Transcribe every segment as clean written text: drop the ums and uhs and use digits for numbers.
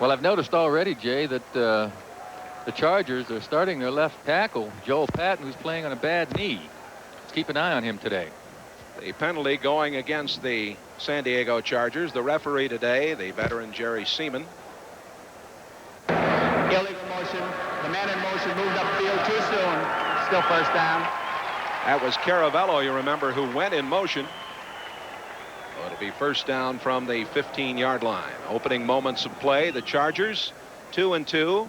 Well, I've noticed already, Jay, that the Chargers are starting their left tackle, Joel Patton, who's playing on a bad knee. Let's keep an eye on him today. The penalty going against the San Diego Chargers. The referee today, the veteran Jerry Seaman. Illegal motion. The man in motion moved upfield too soon. Still first down. That was Caravello, you remember, who went in motion. So it'll be first down from the 15-yard line. Opening moments of play, the Chargers 2-2.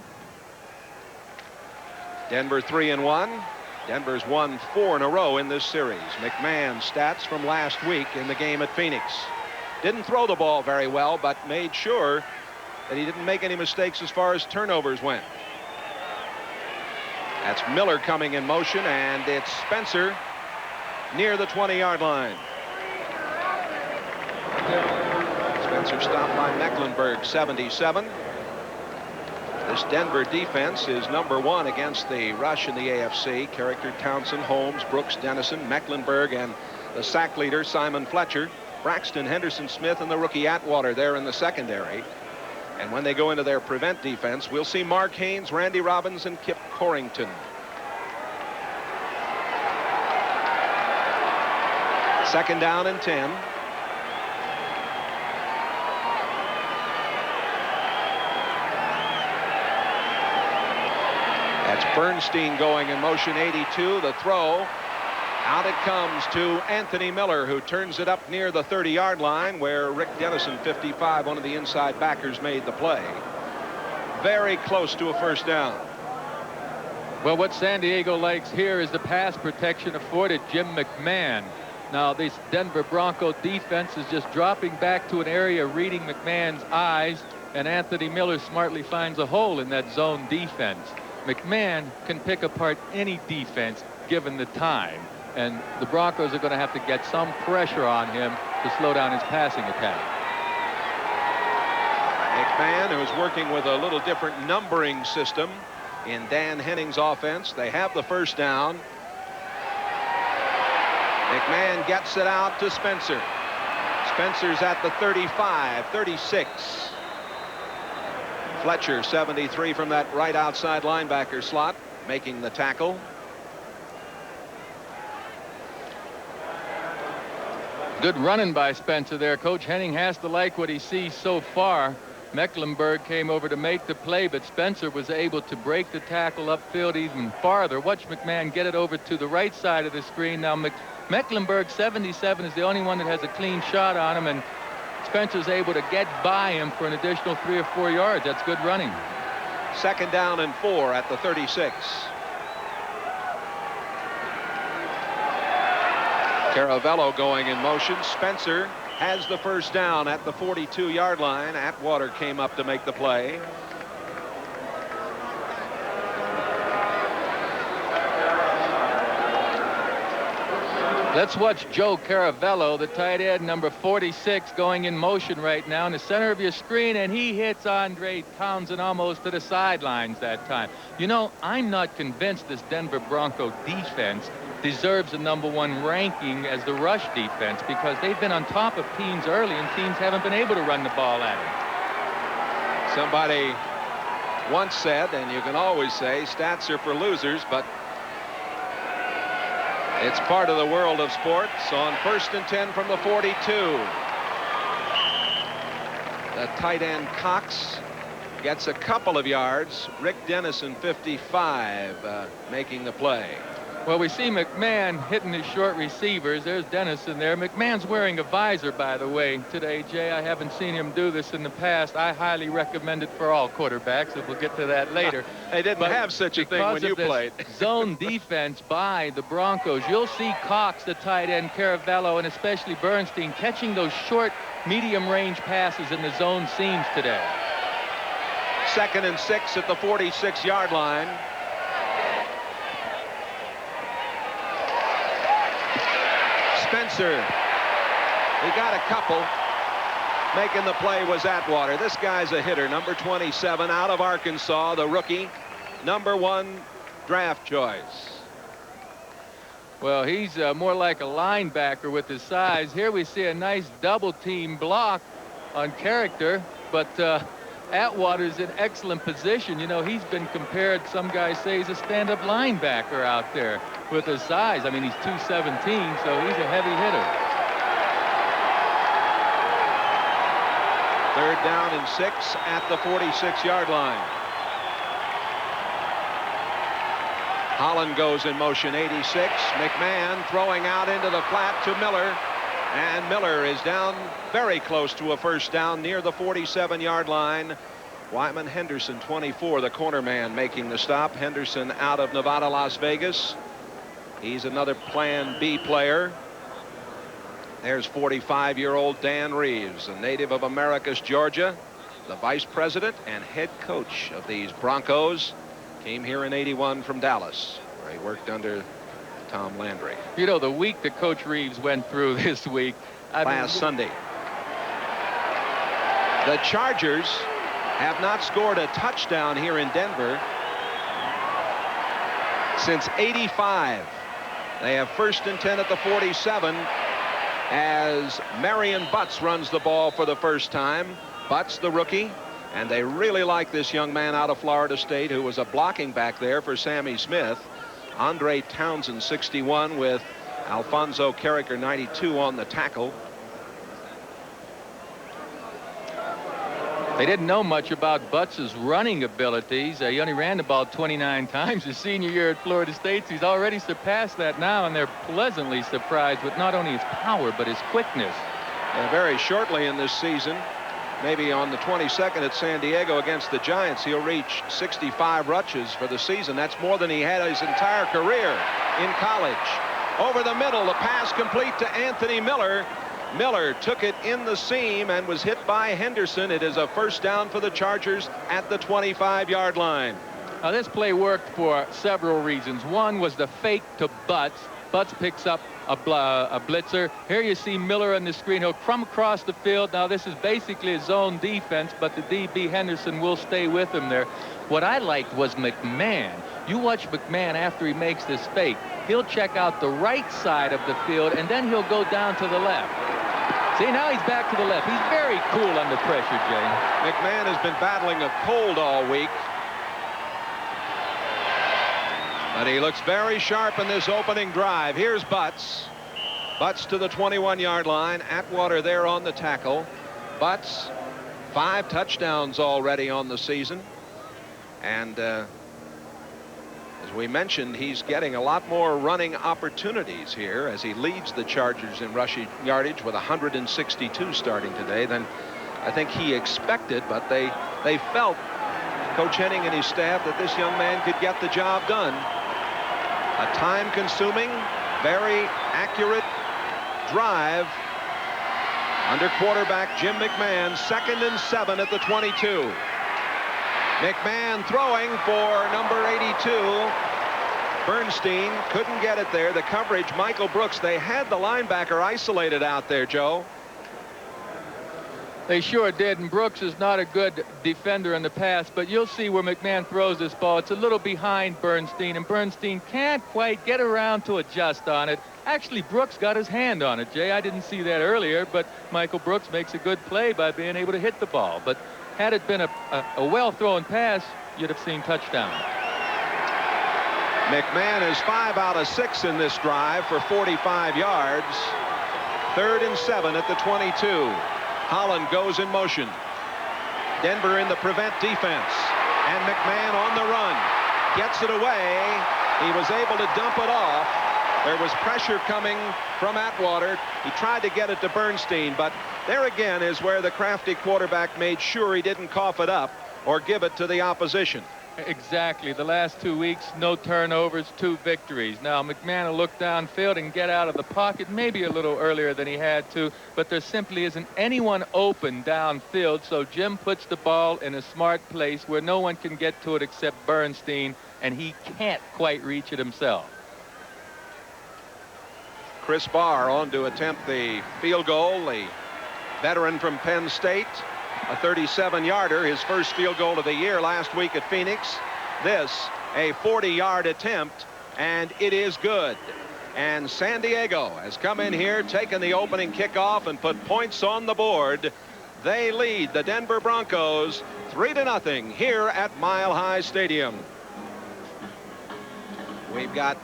Denver 3-1. Denver's won 4 in a row in this series. McMahon stats from last week in the game at Phoenix. Didn't throw the ball very well, but made sure that he didn't make any mistakes as far as turnovers went. That's Miller coming in motion, and it's Spencer near the 20-yard line. Spencer stopped by Mecklenburg, 77. This Denver defense is #1 against the rush in the AFC. Character Townsend, Holmes, Brooks, Dennison, Mecklenburg, and the sack leader Simon Fletcher. Braxton, Henderson Smith, and the rookie Atwater there in the secondary. And when they go into their prevent defense, we'll see Mark Haynes, Randy Robbins, and Kip Corrington. Second down and 10. That's Bernstein going in motion, 82. The throw. Out it comes to Anthony Miller, who turns it up near the 30-yard line, where Rick Dennison, 55, one of the inside backers, made the play. Very close to a first down. Well, what San Diego likes here is the pass protection afforded Jim McMahon. Now, this Denver Bronco defense is just dropping back to an area reading McMahon's eyes, and Anthony Miller smartly finds a hole in that zone defense. McMahon can pick apart any defense given the time, and the Broncos are going to have to get some pressure on him to slow down his passing attack. McMahon, who's working with a little different numbering system in Dan Henning's offense. They have the first down. McMahon gets it out to Spencer. Spencer's at the 35, 36. Fletcher, 73, from that right outside linebacker slot, making the tackle. Good running by Spencer there. Coach Henning has to like what he sees so far. Mecklenburg came over to make the play, but Spencer was able to break the tackle upfield even farther. Watch McMahon get it over to the right side of the screen. Now Mecklenburg, 77, is the only one that has a clean shot on him, and Spencer's able to get by him for an additional 3 or 4 yards. That's good running. Second down and 4 at the 36. Caravello going in motion. Spencer has the first down at the 42-yard line. Atwater came up to make the play. Let's watch Joe Caravello, the tight end, number 46, going in motion right now in the center of your screen, and he hits Andre Townsend almost to the sidelines that time. You know, I'm not convinced this Denver Bronco defense deserves a #1 ranking as the rush defense, because they've been on top of teams early, and teams haven't been able to run the ball at them. Somebody once said, and you can always say, stats are for losers, but it's part of the world of sports. On 1st and 10 from the 42. The tight end Cox gets a couple of yards. Rick Dennison, 55, making the play. Well, we see McMahon hitting his short receivers. There's Dennison there. McMahon's wearing a visor, by the way, today, Jay. I haven't seen him do this in the past. I highly recommend it for all quarterbacks, and we'll get to that later. They didn't have such a thing when you played. Zone defense by the Broncos. You'll see Cox, the tight end, Caravello, and especially Bernstein catching those short, medium-range passes in the zone seams today. 2nd and 6 at the 46-yard line. Spencer, he got a couple. Making the play was Atwater. This guy's a hitter, number 27, out of Arkansas, the rookie, #1 draft choice. Well, he's more like a linebacker with his size. Here we see a nice double team block on Character, but Atwater's in excellent position. You know, he's been compared, some guys say he's a stand-up linebacker out there with his size. I mean, he's 217, so he's a heavy hitter. 3rd down and 6 at the 46-yard line. Holland goes in motion, 86. McMahon throwing out into the flat to Miller. And Miller is down very close to a first down near the 47-yard line. Wyman Henderson, 24, the corner man, making the stop. Henderson out of Nevada, Las Vegas. He's another Plan B player. There's 45-year-old Dan Reeves, a native of Americus, Georgia, the vice president and head coach of these Broncos. Came here in '81 from Dallas, where he worked under Tom Landry. You know, the week that Coach Reeves went through this week. Last Sunday. The Chargers have not scored a touchdown here in Denver since '85. They have 1st and 10 at the 47 as Marion Butts runs the ball for the first time. Butts, the rookie. And they really like this young man out of Florida State who was a blocking back there for Sammy Smith. Andre Townsend, 61, with Alfonso Carricker, 92, on the tackle. They didn't know much about Butts' running abilities. He only ran the ball 29 times his senior year at Florida State. He's already surpassed that now, and they're pleasantly surprised with not only his power but his quickness. Very shortly in this season, maybe on the 22nd at San Diego against the Giants, he'll reach 65 rushes for the season. That's more than he had his entire career in college. Over the middle, the pass complete to Anthony Miller. Miller took it in the seam and was hit by Henderson. It is a first down for the Chargers at the 25-yard line. Now, this play worked for several reasons. One was the fake to Butts. Butts picks up a blitzer. Here you see Miller on the screen. He'll come across the field. Now, this is basically a zone defense, but the DB Henderson will stay with him there. What I liked was McMahon. You watch McMahon after he makes this fake. He'll check out the right side of the field, and then he'll go down to the left. See, now he's back to the left. He's very cool under pressure, Jay. McMahon has been battling a cold all week. But he looks very sharp in this opening drive. Here's Butts. Butts to the 21-yard line. Atwater there on the tackle. Butts, 5 touchdowns already on the season. And as we mentioned, he's getting a lot more running opportunities here as he leads the Chargers in rushing yardage with 162 starting today than I think he expected. But they felt, Coach Henning and his staff, that this young man could get the job done. A time-consuming, very accurate drive under quarterback Jim McMahon. 2nd and 7 at the 22. McMahon throwing for number 82. Bernstein couldn't get it there. The coverage, Michael Brooks. They had the linebacker isolated out there, Joe. They sure did, and Brooks is not a good defender in the pass, but you'll see where McMahon throws this ball. It's a little behind Bernstein, and Bernstein can't quite get around to adjust on it. Actually, Brooks got his hand on it, Jay. I didn't see that earlier, but Michael Brooks makes a good play by being able to hit the ball. But had it been a well-thrown pass, you'd have seen touchdown. McMahon is 5 out of 6 in this drive for 45 yards. 3rd and 7 at the 22. Holland goes in motion. Denver in the prevent defense. And McMahon on the run. Gets it away. He was able to dump it off. There was pressure coming from Atwater. He tried to get it to Bernstein, but there again is where the crafty quarterback made sure he didn't cough it up or give it to the opposition. Exactly. The last 2 weeks, no turnovers, 2 victories. Now, McMahon will look downfield and get out of the pocket maybe a little earlier than he had to, but there simply isn't anyone open downfield, so Jim puts the ball in a smart place where no one can get to it except Bernstein, and he can't quite reach it himself. Chris Barr on to attempt the field goal, the veteran from Penn State. A 37-yarder, his first field goal of the year last week at Phoenix. This, a 40-yard attempt, and it is good. And San Diego has come in here, taken the opening kickoff, and put points on the board. They lead the Denver Broncos 3-0 here at Mile High Stadium. We've got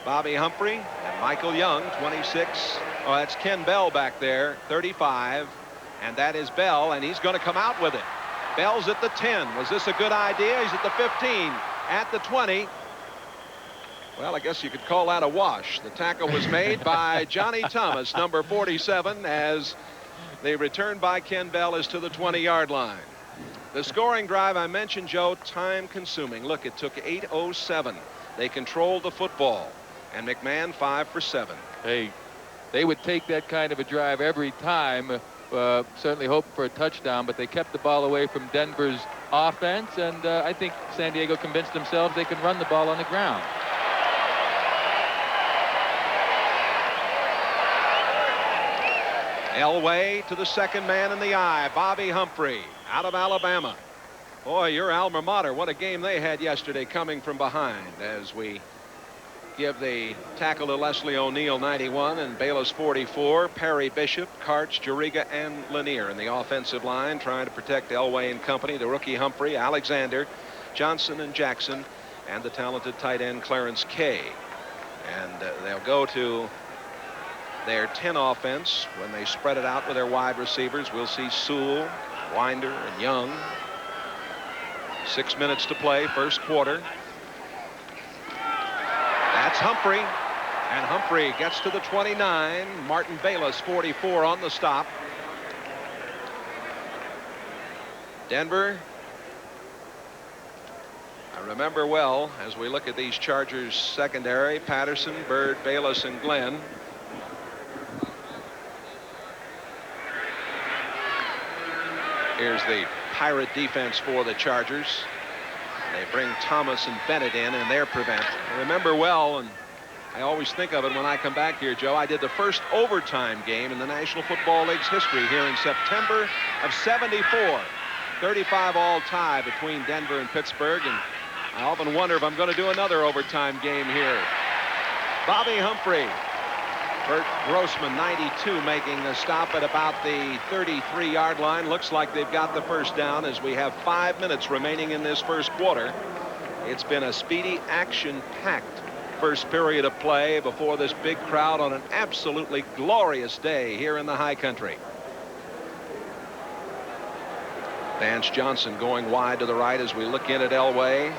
Bobby Humphrey and Michael Young, 26. Oh, that's Ken Bell back there, 35. And that is Bell, and he's going to come out with it. Bell's at the 10. Was this a good idea? He's at the 15, at the 20. Well, I guess you could call that a wash. The tackle was made by Johnny Thomas, number 47, as the return by Ken Bell is to the 20-yard line. The scoring drive I mentioned, Joe, time-consuming. Look, it took 8:07. They controlled the football, and McMahon 5 for 7. Hey, they would take that kind of a drive every time, certainly hoping for a touchdown, but they kept the ball away from Denver's offense, and I think San Diego convinced themselves they could run the ball on the ground. Elway to the second man in the eye, Bobby Humphrey, out of Alabama. Boy, your alma mater, what a game they had yesterday coming from behind, as we give the tackle to Leslie O'Neal, 91, and Bayless, 44. Perry, Bishop, Karch, Juriga, and Lanier in the offensive line, trying to protect Elway and company. The rookie Humphrey, Alexander, Johnson, and Jackson, and the talented tight end Clarence Kay. And they'll go to their 10 offense when they spread it out with their wide receivers. We'll see Sewell, Winder, and Young. 6 minutes to play, first quarter. That's Humphrey, and Humphrey gets to the 29. Martin Bayless, 44, on the stop. Denver, I remember well as we look at these Chargers secondary: Patterson, Bird, Bayless, and Glenn. Here's the Pirate defense for the Chargers. They bring Thomas and Bennett in their prevent. I remember well, and I always think of it when I come back here, Joe, I did the first overtime game in the National Football League's history here in September of '74. 35-all tie between Denver and Pittsburgh, and I often wonder if I'm going to do another overtime game here. Bobby Humphrey. Bert Grossman, 92, making the stop at about the 33-yard line. Looks like they've got the first down as we have 5 minutes remaining in this first quarter. It's been a speedy, action-packed first period of play before this big crowd on an absolutely glorious day here in the high country. Vance Johnson going wide to the right as we look in at Elway.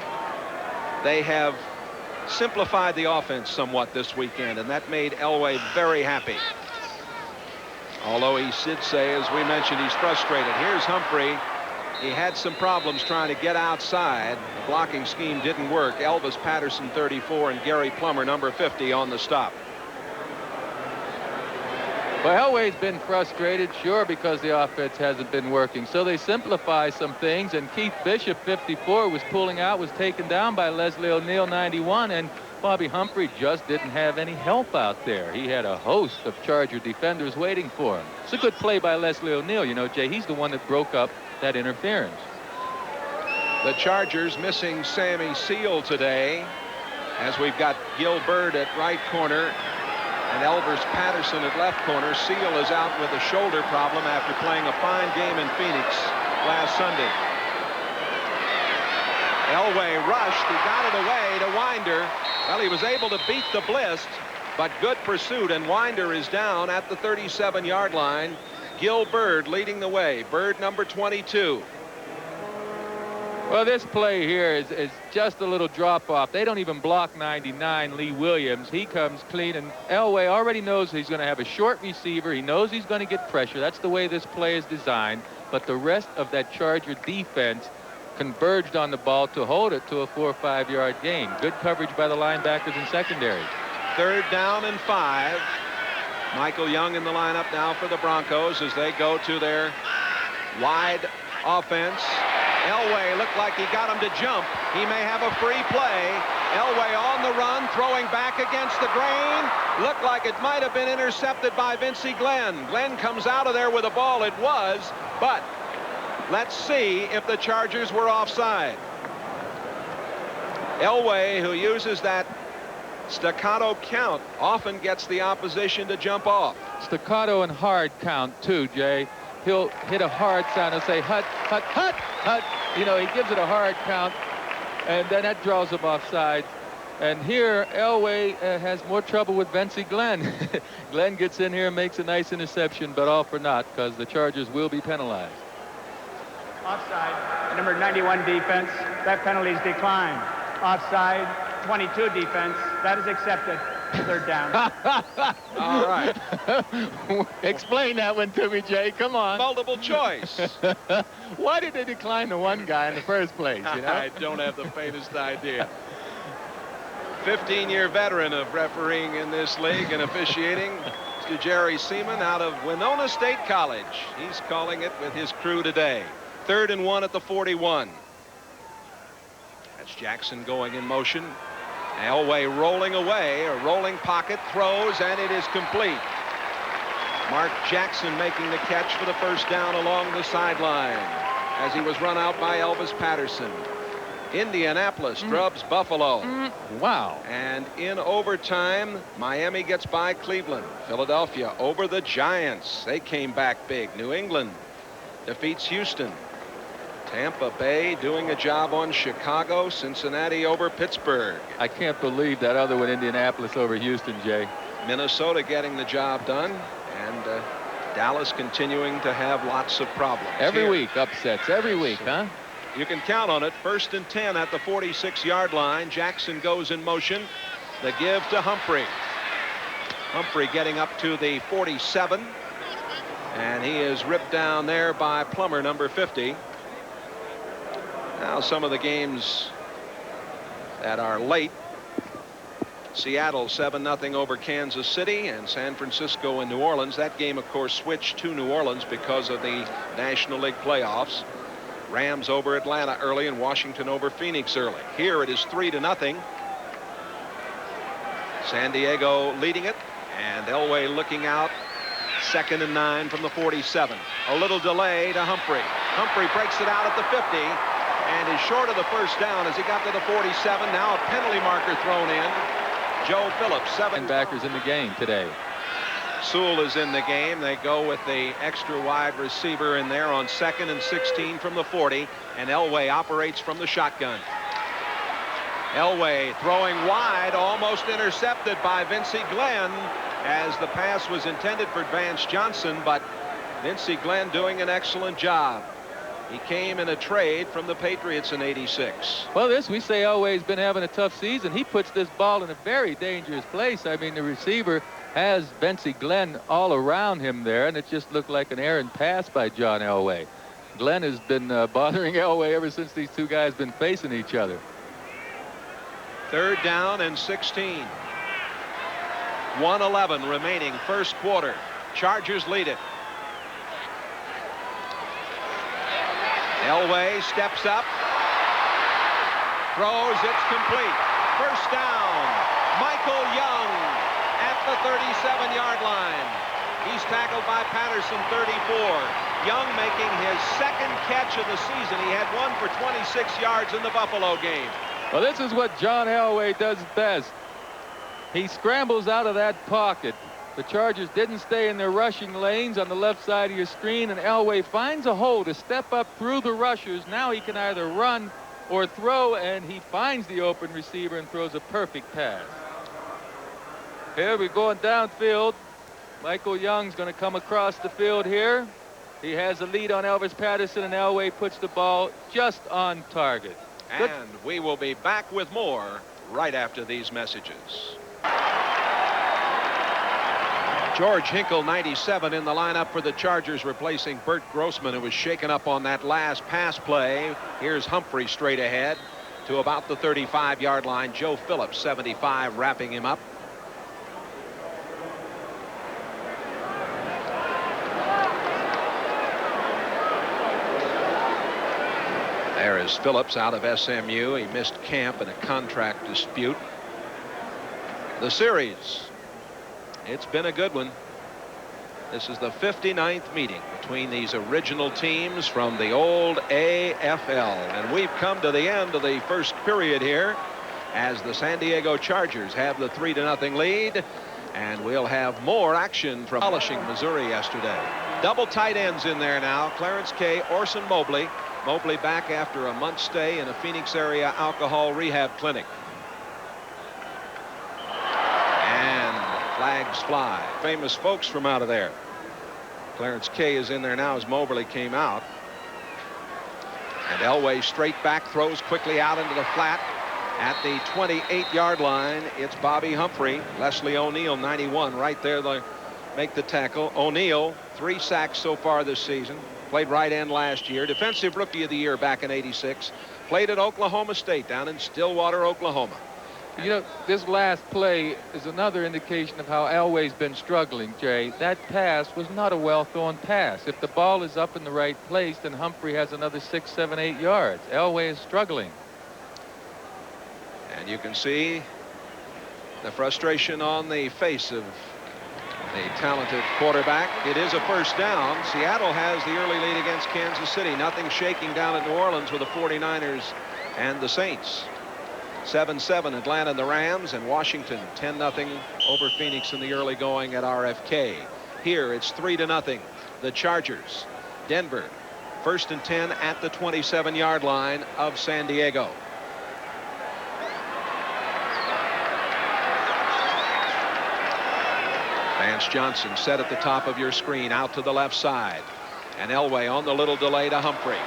They have simplified the offense somewhat this weekend, and that made Elway very happy. Although he did say, as we mentioned, he's frustrated. Here's Humphrey. He had some problems trying to get outside. The blocking scheme didn't work. Elvis Patterson, 34, and Gary Plummer, number 50, on the stop. Well, Elway's been frustrated, sure, because the offense hasn't been working. So they simplify some things, and Keith Bishop, 54, was pulling out, was taken down by Leslie O'Neal, 91, and Bobby Humphrey just didn't have any help out there. He had a host of Charger defenders waiting for him. It's a good play by Leslie O'Neal. You know, Jay, he's the one that broke up that interference. The Chargers missing Sammy Seal today, as we've got Gil Bird at right corner and Elvis Patterson at left corner. Seal is out with a shoulder problem after playing a fine game in Phoenix last Sunday. Elway rushed. He got it away to Winder. Well, he was able to beat the blitz, but good pursuit, and Winder is down at the 37-yard line. Gil Bird leading the way. Bird, number 22. Well, this play here is just a little drop-off. They don't even block 99, Lee Williams. He comes clean, and Elway already knows he's going to have a short receiver. He knows he's going to get pressure. That's the way this play is designed. But the rest of that Charger defense converged on the ball to hold it to a 4 or 5 yard gain. Good coverage by the linebackers and secondary. 3rd down and 5. Michael Young in the lineup now for the Broncos as they go to their wide offense. Elway looked like he got him to jump. He may have a free play. Elway on the run, throwing back against the grain. Looked like it might have been intercepted by Vincey Glenn. Glenn comes out of there with the ball. It was, but let's see if the Chargers were offside. Elway, who uses that staccato count, often gets the opposition to jump off. Staccato and hard count too, Jay. he'll hit a hard sound and say, hut, hut, hut, hut. You know, he gives it a hard count, and then that draws him offside. And here, Elway has more trouble with Vincey Glenn. Glenn gets in here and makes a nice interception, but all for naught, because the Chargers will be penalized. Offside, number 91 defense, that penalty is declined. Offside, 22 defense, that is accepted. Third down. All right. Explain that one to me, Jay. Come on. Multiple choice. Why did they decline the one guy in the first place? You know? I don't have the faintest idea. 15-year veteran of refereeing in this league and officiating, Mr. Jerry Seaman out of Winona State College. He's calling it with his crew today. 3rd and 1 at the 41. That's Jackson going in motion. Elway rolling away, a rolling pocket, throws, and it is complete. Mark Jackson making the catch for the first down along the sideline as he was run out by Elvis Patterson. Indianapolis drubs Buffalo. Wow. And in overtime, Miami gets by Cleveland. Philadelphia over the Giants. They came back big. New England defeats Houston. Tampa Bay doing a job on Chicago. Cincinnati over Pittsburgh. I can't believe that other one, Indianapolis over Houston, Jay. Minnesota getting the job done. And Dallas continuing to have lots of problems. Every week upsets. Every week, huh? You can count on it. 1st and 10 at the 46-yard line. Jackson goes in motion. The give to Humphrey. Humphrey getting up to the 47. And he is ripped down there by Plummer, number 50. Now some of the games that are late. Seattle 7-0 over Kansas City, and San Francisco and New Orleans. That game, of course, switched to New Orleans because of the National League playoffs. Rams over Atlanta early and Washington over Phoenix early. Here it is 3-0. San Diego leading it, and Elway looking out. 2nd and 9 from the 47. A little delay to Humphrey. Humphrey breaks it out at the 50 and is short of the first down as he got to the 47. Now a penalty marker thrown in. Joe Phillips, 7 backers in the game today. Sewell is in the game. They go with the extra wide receiver in there on 2nd and 16 from the 40, and Elway operates from the shotgun. Elway throwing wide, almost intercepted by Vincey Glenn as the pass was intended for Vance Johnson, but Vincey Glenn doing an excellent job. He came in a trade from the Patriots in '86. Well, we say Elway's been having a tough season. He puts this ball in a very dangerous place. I mean, the receiver has Vincey Glenn all around him there, and it just looked like an errant pass by John Elway. Glenn has been bothering Elway ever since these two guys been facing each other. 3rd down and 16. 1:11 remaining, first quarter. Chargers lead it. Elway steps up, throws, it's complete. First down, Michael Young at the 37-yard line. He's tackled by Patterson, 34. Young making his 2nd catch of the season. He had one for 26 yards in the Buffalo game. Well, this is what John Elway does best. He scrambles out of that pocket. The Chargers didn't stay in their rushing lanes on the left side of your screen, and Elway finds a hole to step up through the rushers. Now he can either run or throw, and he finds the open receiver and throws a perfect pass. Here we're going downfield. Michael Young's going to come across the field here. He has a lead on Elvis Patterson, and Elway puts the ball just on target. And we will be back with more right after these messages. George Hinkle, 97, in the lineup for the Chargers, replacing Bert Grossman, who was shaken up on that last pass play. Here's Humphrey straight ahead to about the 35-yard line. Joe Phillips, 75, wrapping him up. There is Phillips out of SMU. He missed camp in a contract dispute. The series, it's been a good one. This is the 59th meeting between these original teams from the old AFL. And we've come to the end of the first period here as the San Diego Chargers have the 3-0 lead. And we'll have more action from polishing Missouri yesterday. Double tight ends in there now. Clarence Kay, Orson Mobley. Mobley back after a month's stay in a Phoenix area alcohol rehab clinic. And flags fly. Famous folks from out of there. Clarence Kay is in there now as Mobley came out. And Elway straight back, throws quickly out into the flat. At the 28-yard line, it's Bobby Humphrey. Leslie O'Neal, 91, right there. They make the tackle. O'Neal, 3 sacks so far this season. Played right end last year. Defensive Rookie of the Year back in '86. Played at Oklahoma State down in Stillwater, Oklahoma. You know, this last play is another indication of how Elway's been struggling, Jay. That pass was not a well-thrown pass. If the ball is up in the right place, then Humphrey has another 6, 7, 8 yards. Elway is struggling. And you can see the frustration on the face of the talented quarterback. It is a first down. Seattle has the early lead against Kansas City. Nothing shaking down at New Orleans with the 49ers and the Saints. 7-7 Atlanta and the Rams, and Washington 10-0 over Phoenix in the early going at RFK. Here it's 3-0 the Chargers. Denver 1st and 10 at the 27-yard line of San Diego. Vance Johnson set at the top of your screen, out to the left side, and Elway on the little delay to Humphrey,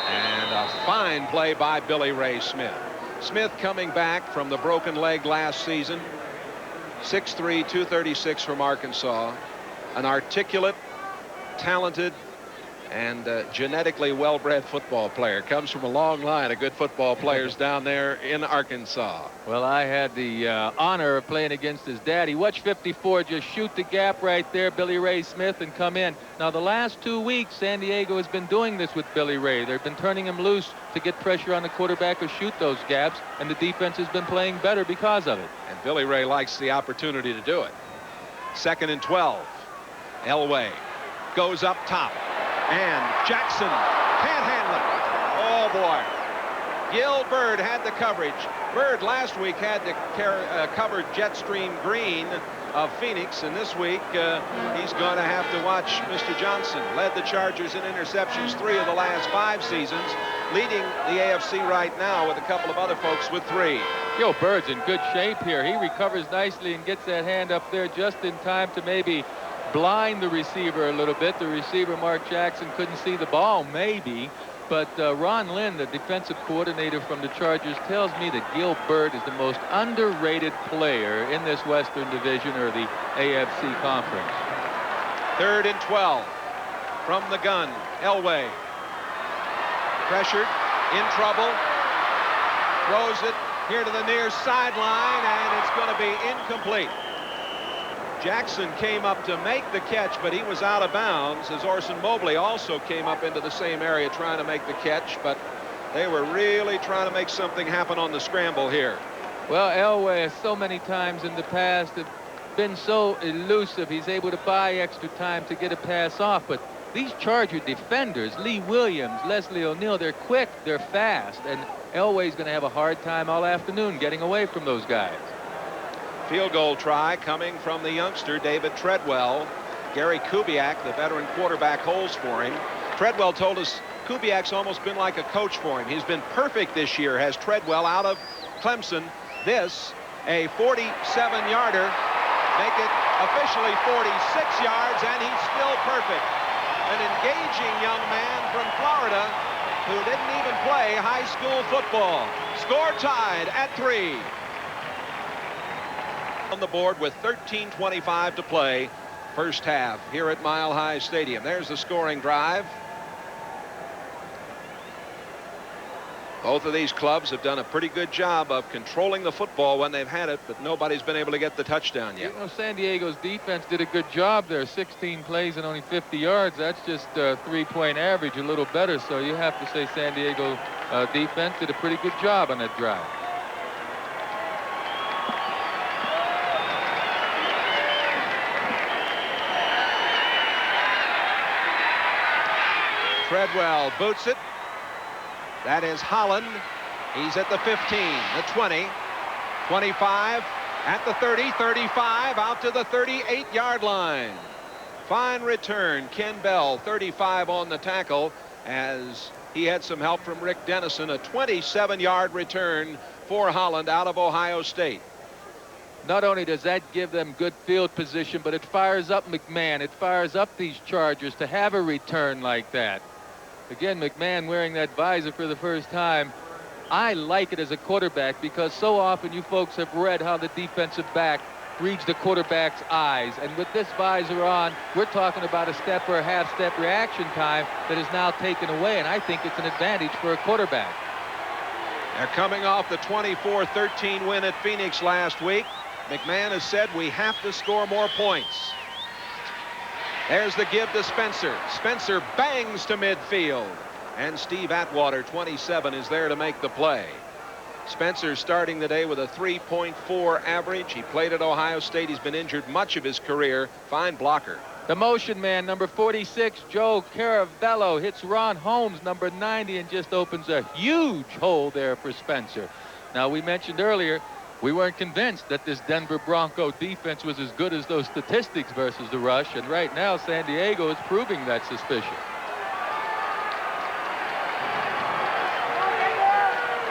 and a fine play by Billy Ray Smith. Smith coming back from the broken leg last season. 6'3", 236 from Arkansas. An articulate, talented, and genetically well-bred football player. Comes from a long line of good football players down there in Arkansas. Well, I had the honor of playing against his daddy. Watch 54 just shoot the gap right there, Billy Ray Smith, and come in. Now, the last 2 weeks, San Diego has been doing this with Billy Ray. They've been turning him loose to get pressure on the quarterback or shoot those gaps, and the defense has been playing better because of it. And Billy Ray likes the opportunity to do it. 2nd and 12. Elway goes up top. And Jackson can't handle it. Oh, boy. Gil Bird had the coverage. Bird last week had to cover Jetstream Green of Phoenix, and this week he's going to have to watch Mr. Johnson. Led the Chargers in interceptions 3 of the last 5 seasons, leading the AFC right now with a couple of other folks with 3. Gil Bird's in good shape here. He recovers nicely and gets that hand up there just in time to maybe blind the receiver a little bit. The receiver, Mark Jackson, couldn't see the ball, maybe. But Ron Lynn, the defensive coordinator from the Chargers, tells me that Gil Bird is the most underrated player in this Western Division or the AFC Conference. 3rd and 12 from the gun. Elway pressured, in trouble, throws it here to the near sideline, and it's going to be incomplete. Jackson came up to make the catch, but he was out of bounds, as Orson Mobley also came up into the same area trying to make the catch, but they were really trying to make something happen on the scramble here. Well, Elway so many times in the past have been so elusive. He's able to buy extra time to get a pass off, but these Charger defenders, Lee Williams, Leslie O'Neal, they're quick, they're fast, and Elway's going to have a hard time all afternoon getting away from those guys. Field goal try coming from the youngster David Treadwell. Gary Kubiak, the veteran quarterback, holds for him. Treadwell told us Kubiak's almost been like a coach for him. He's been perfect this year, has Treadwell out of Clemson. This, a 47-yarder, make it officially 46 yards, and he's still perfect. An engaging young man from Florida who didn't even play high school football. Score tied at 3. On the board with 13:25 to play, first half here at Mile High Stadium. There's the scoring drive. Both of these clubs have done a pretty good job of controlling the football when they've had it, but nobody's been able to get the touchdown yet. You know, San Diego's defense did a good job there. 16 plays and only 50 yards. That's just a 3-point average, a little better. So you have to say San Diego defense did a pretty good job on that drive. Treadwell boots it. That is Holland. He's at the 15, the 20, 25, at the 30, 35, out to the 38-yard line. Fine return. Ken Bell, 35 on the tackle, as he had some help from Rick Dennison. A 27-yard return for Holland out of Ohio State. Not only does that give them good field position, but it fires up McMahon. It fires up these Chargers to have a return like that. Again, McMahon wearing that visor for the first time. I like it as a quarterback because so often you folks have read how the defensive back reads the quarterback's eyes. And with this visor on, we're talking about a step or a half step reaction time that is now taken away. And I think it's an advantage for a quarterback. They're coming off the 24-13 win at Phoenix last week. McMahon has said we have to score more points. There's the give to Spencer. Spencer bangs to midfield. And Steve Atwater, 27, is there to make the play. Spencer starting the day with a 3.4 average. He played at Ohio State. He's been injured much of his career. Fine blocker. The motion man, number 46, Joe Caravello, hits Ron Holmes, number 90, and just opens a huge hole there for Spencer. Now, we mentioned earlier, we weren't convinced that this Denver Bronco defense was as good as those statistics versus the rush. And right now, San Diego is proving that suspicion.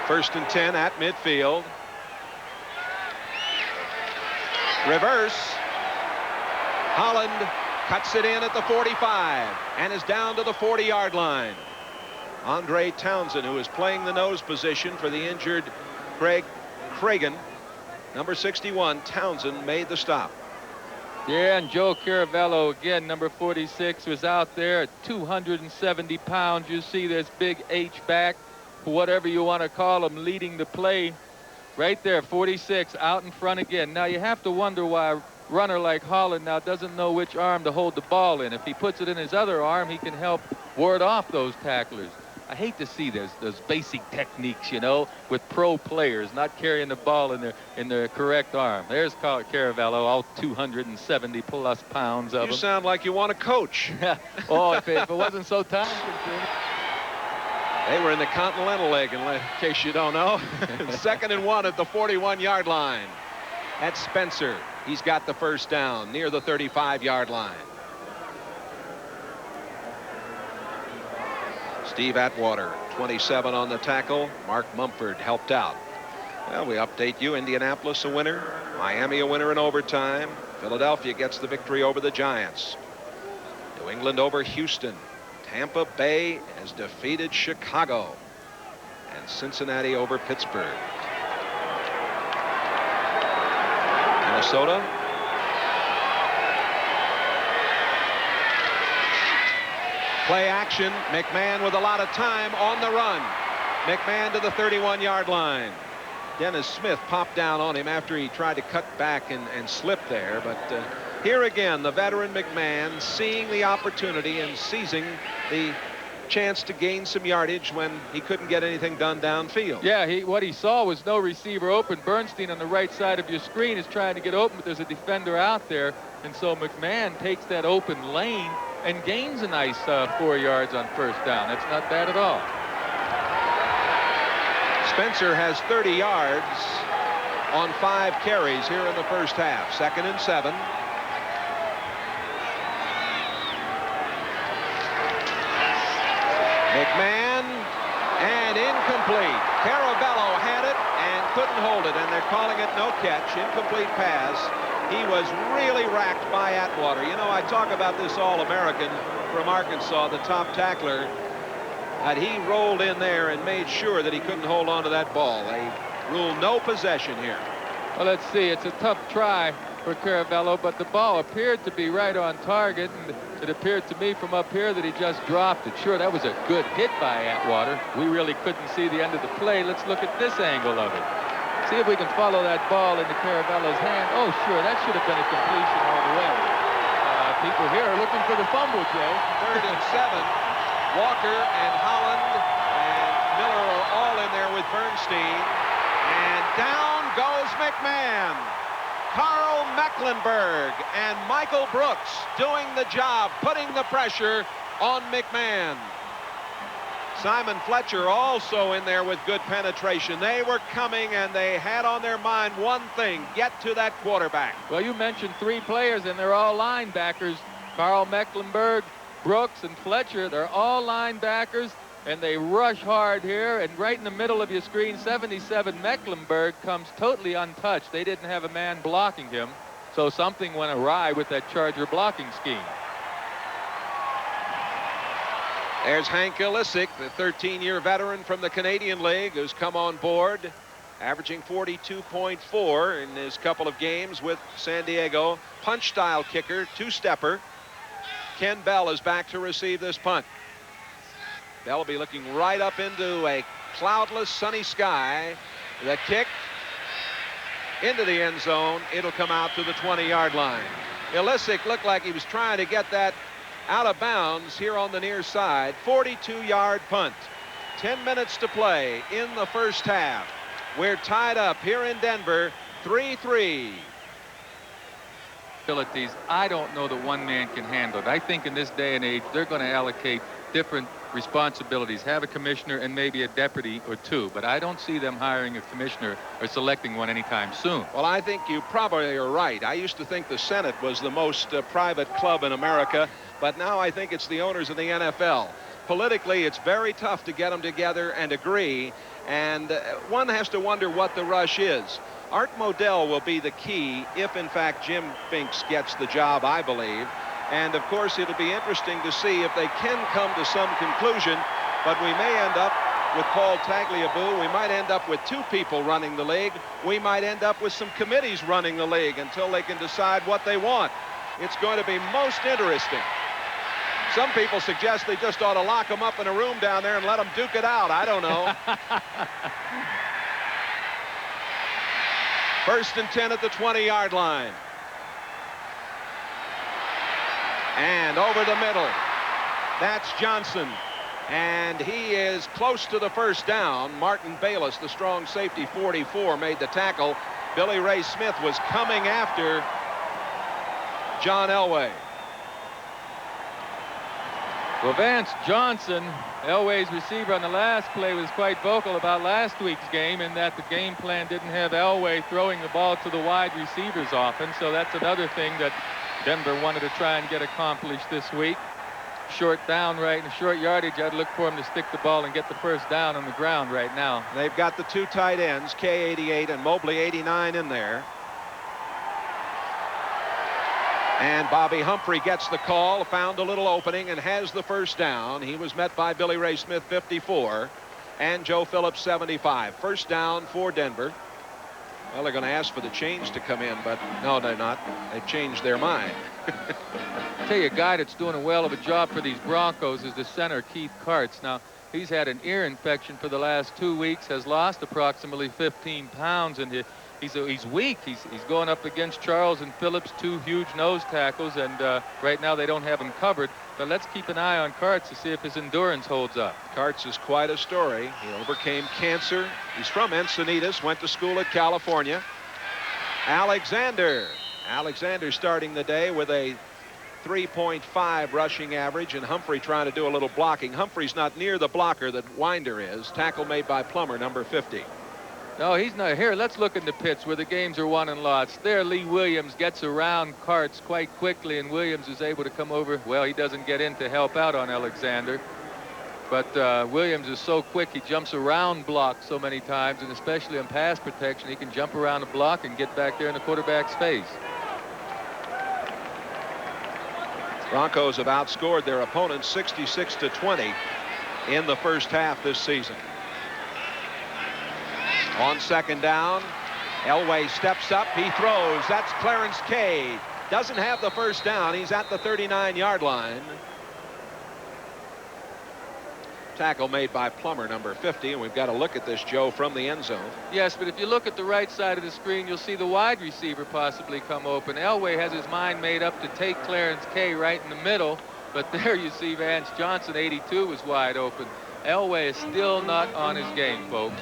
First and 10 at midfield. Reverse. Holland cuts it in at the 45 and is down to the 40-yard line. Andre Townsend, who is playing the nose position for the injured Craig Cragen. Number 61, Townsend, made the stop. Yeah, and Joe Caravello, again, number 46, was out there at 270 pounds. You see this big H-back, whatever you want to call him, leading the play. Right there, 46, out in front again. Now, you have to wonder why a runner like Holland now doesn't know which arm to hold the ball in. If he puts it in his other arm, he can help ward off those tacklers. I hate to see those basic techniques, you know, with pro players not carrying the ball in their correct arm. There's Caravello, all 270 plus pounds of him. You sound like you want to coach. Oh, if it wasn't so time consuming. They were in the Continental League, in case you don't know. 2nd and 1 at the 41-yard line. That's Spencer. He's got the first down near the 35-yard line. Steve Atwater, 27 on the tackle. Mark Mumford helped out. Well, we update you. Indianapolis a winner. Miami a winner in overtime. Philadelphia gets the victory over the Giants. New England over Houston. Tampa Bay has defeated Chicago. And Cincinnati over Pittsburgh. Minnesota. Play action. McMahon with a lot of time on the run. McMahon to the 31-yard line. Dennis Smith popped down on him after he tried to cut back and slip there. But here again, the veteran McMahon seeing the opportunity and seizing the chance to gain some yardage when he couldn't get anything done downfield. Yeah, what he saw was no receiver open. Bernstein on the right side of your screen is trying to get open, but there's a defender out there. And so McMahon takes that open lane and gains a nice 4 yards on first down. That's not bad at all. Spencer has 30 yards on 5 carries here in the first half. 2nd and 7. McMahon, and incomplete. Caravello had it and couldn't hold it, and they're calling it no catch. Incomplete pass. He was really racked by Atwater. You know, I talk about this All-American from Arkansas, the top tackler, that he rolled in there and made sure that he couldn't hold on to that ball. They rule no possession here. Well, let's see. It's a tough try for Caravello, but the ball appeared to be right on target, and it appeared to me from up here that he just dropped it. Sure, that was a good hit by Atwater. We really couldn't see the end of the play. Let's look at this angle of it. See if we can follow that ball into Caravello's hand. Oh, sure, that should have been a completion all the way. People here are looking for the fumble, Joe. 3rd and 7. Walker and Holland and Miller are all in there with Bernstein. And down goes McMahon. Carl Mecklenburg and Michael Brooks doing the job, putting the pressure on McMahon. Simon Fletcher also in there with good penetration. They were coming, and they had on their mind one thing: get to that quarterback. Well, you mentioned 3 players, and they're all linebackers. Carl Mecklenburg, Brooks, and Fletcher, they're all linebackers, and they rush hard here. And right in the middle of your screen, 77 Mecklenburg comes totally untouched. They didn't have a man blocking him, so something went awry with that Charger blocking scheme. There's Hank Ilisic, the 13-year veteran from the Canadian League, who's come on board, averaging 42.4 in his couple of games with San Diego. Punch-style kicker, two-stepper. Ken Bell is back to receive this punt. Bell will be looking right up into a cloudless, sunny sky. The kick into the end zone. It'll come out to the 20-yard line. Ilisic looked like he was trying to get that out of bounds here on the near side. 42-yard punt. 10 minutes to play in the first half. We're tied up here in Denver, 3-3. I don't know that one man can handle it. I think in this day and age, they're going to allocate different responsibilities, have a commissioner and maybe a deputy or two, but I don't see them hiring a commissioner or selecting one anytime soon. Well, I think you probably are right. I used to think the Senate was the most private club in America, but now I think it's the owners of the NFL. Politically, it's very tough to get them together and agree, and one has to wonder what the rush is. Art Modell will be the key if, in fact, Jim Finks gets the job, I believe. And, of course, it'll be interesting to see if they can come to some conclusion, but we may end up with Paul Tagliabue. We might end up with two people running the league. We might end up with some committees running the league until they can decide what they want. It's going to be most interesting. Some people suggest they just ought to lock them up in a room down there and let them duke it out. I don't know. First and 10 at the 20-yard line. And over the middle. That's Johnson. And he is close to the first down. Martin Bayless, the strong safety, 44, made the tackle. Billy Ray Smith was coming after John Elway. Well, Vance Johnson, Elway's receiver on the last play, was quite vocal about last week's game in that the game plan didn't have Elway throwing the ball to the wide receivers often. So that's another thing that Denver wanted to try and get accomplished this week. Short down right in short yardage. I'd look for him to stick the ball and get the first down on the ground right now. They've got the two tight ends, K88 and Mobley 89 in there. And Bobby Humphrey gets the call, found a little opening and has the first down. He was met by Billy Ray Smith, 54, and Joe Phillips, 75. First down for Denver. Well, they're going to ask for the change to come in, but no, they're not. They've changed their mind. I'll tell you, a guy that's doing a well of a job for these Broncos is the center, Keith Karts. Now, he's had an ear infection for the last 2 weeks, has lost approximately 15 pounds, and he's weak. He's going up against Charles and Phillips, two huge nose tackles, and right now they don't have him covered. But let's keep an eye on Karts to see if his endurance holds up. Karts is quite a story. He overcame cancer. He's from Encinitas, went to school at California. Alexander starting the day with a 3.5 rushing average, and Humphrey trying to do a little blocking. Humphrey's not near the blocker that Winder is. Tackle made by Plummer, number 50. No, he's not here. Let's look in the pits where the games are won and lost. There, Lee Williams gets around Karts quite quickly, and Williams is able to come over. Well, he doesn't get in to help out on Alexander. But Williams is so quick, he jumps around blocks so many times, and especially on pass protection, he can jump around a block and get back there in the quarterback's face. Broncos have outscored their opponents 66-20 in the first half this season. On second down, Elway steps up, he throws. That's Clarence Kay. Doesn't have the first down. He's at the 39-yard line. Tackle made by Plummer, number 50, and we've got to look at this, Joe, from the end zone. Yes, but if you look at the right side of the screen, you'll see the wide receiver possibly come open. Elway has his mind made up to take Clarence Kay right in the middle, but there you see Vance Johnson, 82, was wide open. Elway is still not on his game, folks.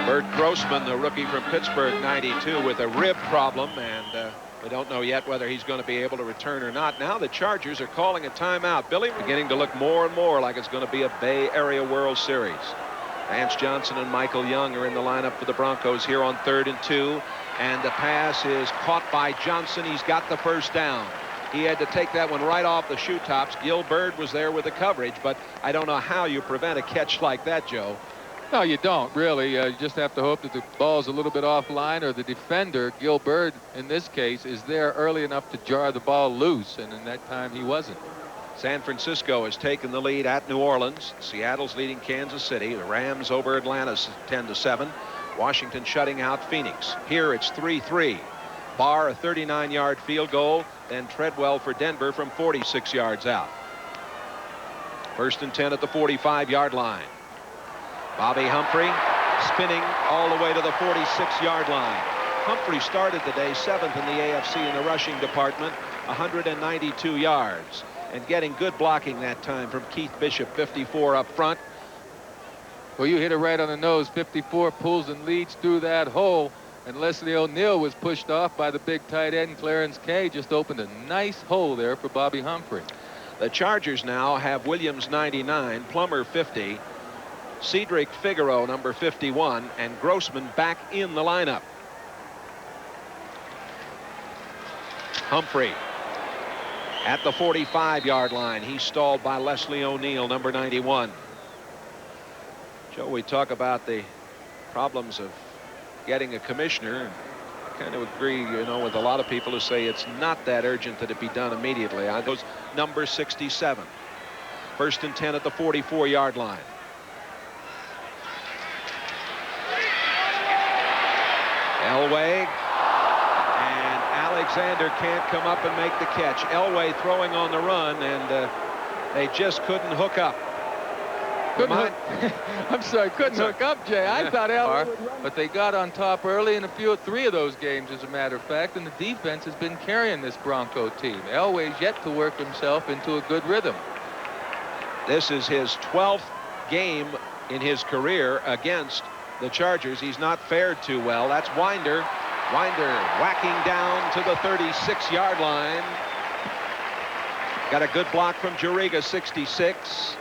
Bert Grossman, the rookie from Pittsburgh, 92, with a rib problem, and we don't know yet whether he's going to be able to return or not. Now the Chargers are calling a timeout. Billy beginning to look more and more like it's going to be a Bay Area World Series. Vance Johnson and Michael Young are in the lineup for the Broncos here on 3rd and 2. And the pass is caught by Johnson. He's got the first down. He had to take that one right off the shoe tops. Gil Bird was there with the coverage, but I don't know how you prevent a catch like that, Joe. No, you don't, really. You just have to hope that the ball's a little bit offline, or the defender, Gil Bird, in this case, is there early enough to jar the ball loose, and in that time he wasn't. San Francisco has taken the lead at New Orleans. Seattle's leading Kansas City. The Rams over Atlanta 10-7. Washington shutting out Phoenix. Here it's 3-3. Barr a 39-yard field goal, then Treadwell for Denver from 46 yards out. 1st and 10 at the 45-yard line. Bobby Humphrey spinning all the way to the 46-yard line. Humphrey started the day 7th in the AFC in the rushing department, 192 yards, and getting good blocking that time from Keith Bishop, 54 up front. Well, you hit it right on the nose. 54 pulls and leads through that hole, and Leslie O'Neal was pushed off by the big tight end Clarence Kay. Just opened a nice hole there for Bobby Humphrey. The Chargers now have Williams 99, Plummer 50, Cedric Figaro number 51, and Grossman back in the lineup. Humphrey at the 45-yard line. He's stalled by Leslie O'Neal, number 91. Joe, we talk about the problems of getting a commissioner. I kind of agree, with a lot of people who say it's not that urgent that it be done immediately. I goes number 67. 1st and 10 at the 44-yard line. Elway, and Alexander can't come up and make the catch. Elway throwing on the run, and they just couldn't hook up. I'm sorry, couldn't hook up, Jay. I thought Elway would run. But they got on top early in three of those games, as a matter of fact, and the defense has been carrying this Bronco team. Elway's yet to work himself into a good rhythm. This is his 12th game in his career against the Chargers. He's not fared too well. That's Winder. Winder whacking down to the 36-yard line. Got a good block from Juriga, 66.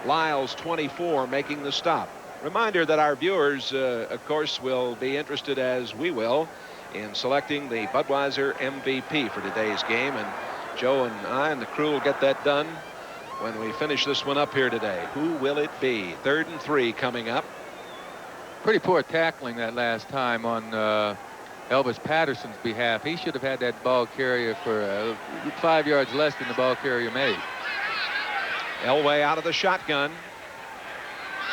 Lyles, 24, making the stop. Reminder that our viewers, of course, will be interested, as we will, in selecting the Budweiser MVP for today's game. And Joe and I and the crew will get that done when we finish this one up here today. Who will it be? 3rd and 3 coming up. Pretty poor tackling that last time on Elvis Patterson's behalf. He should have had that ball carrier for 5 yards less than the ball carrier made. Elway out of the shotgun.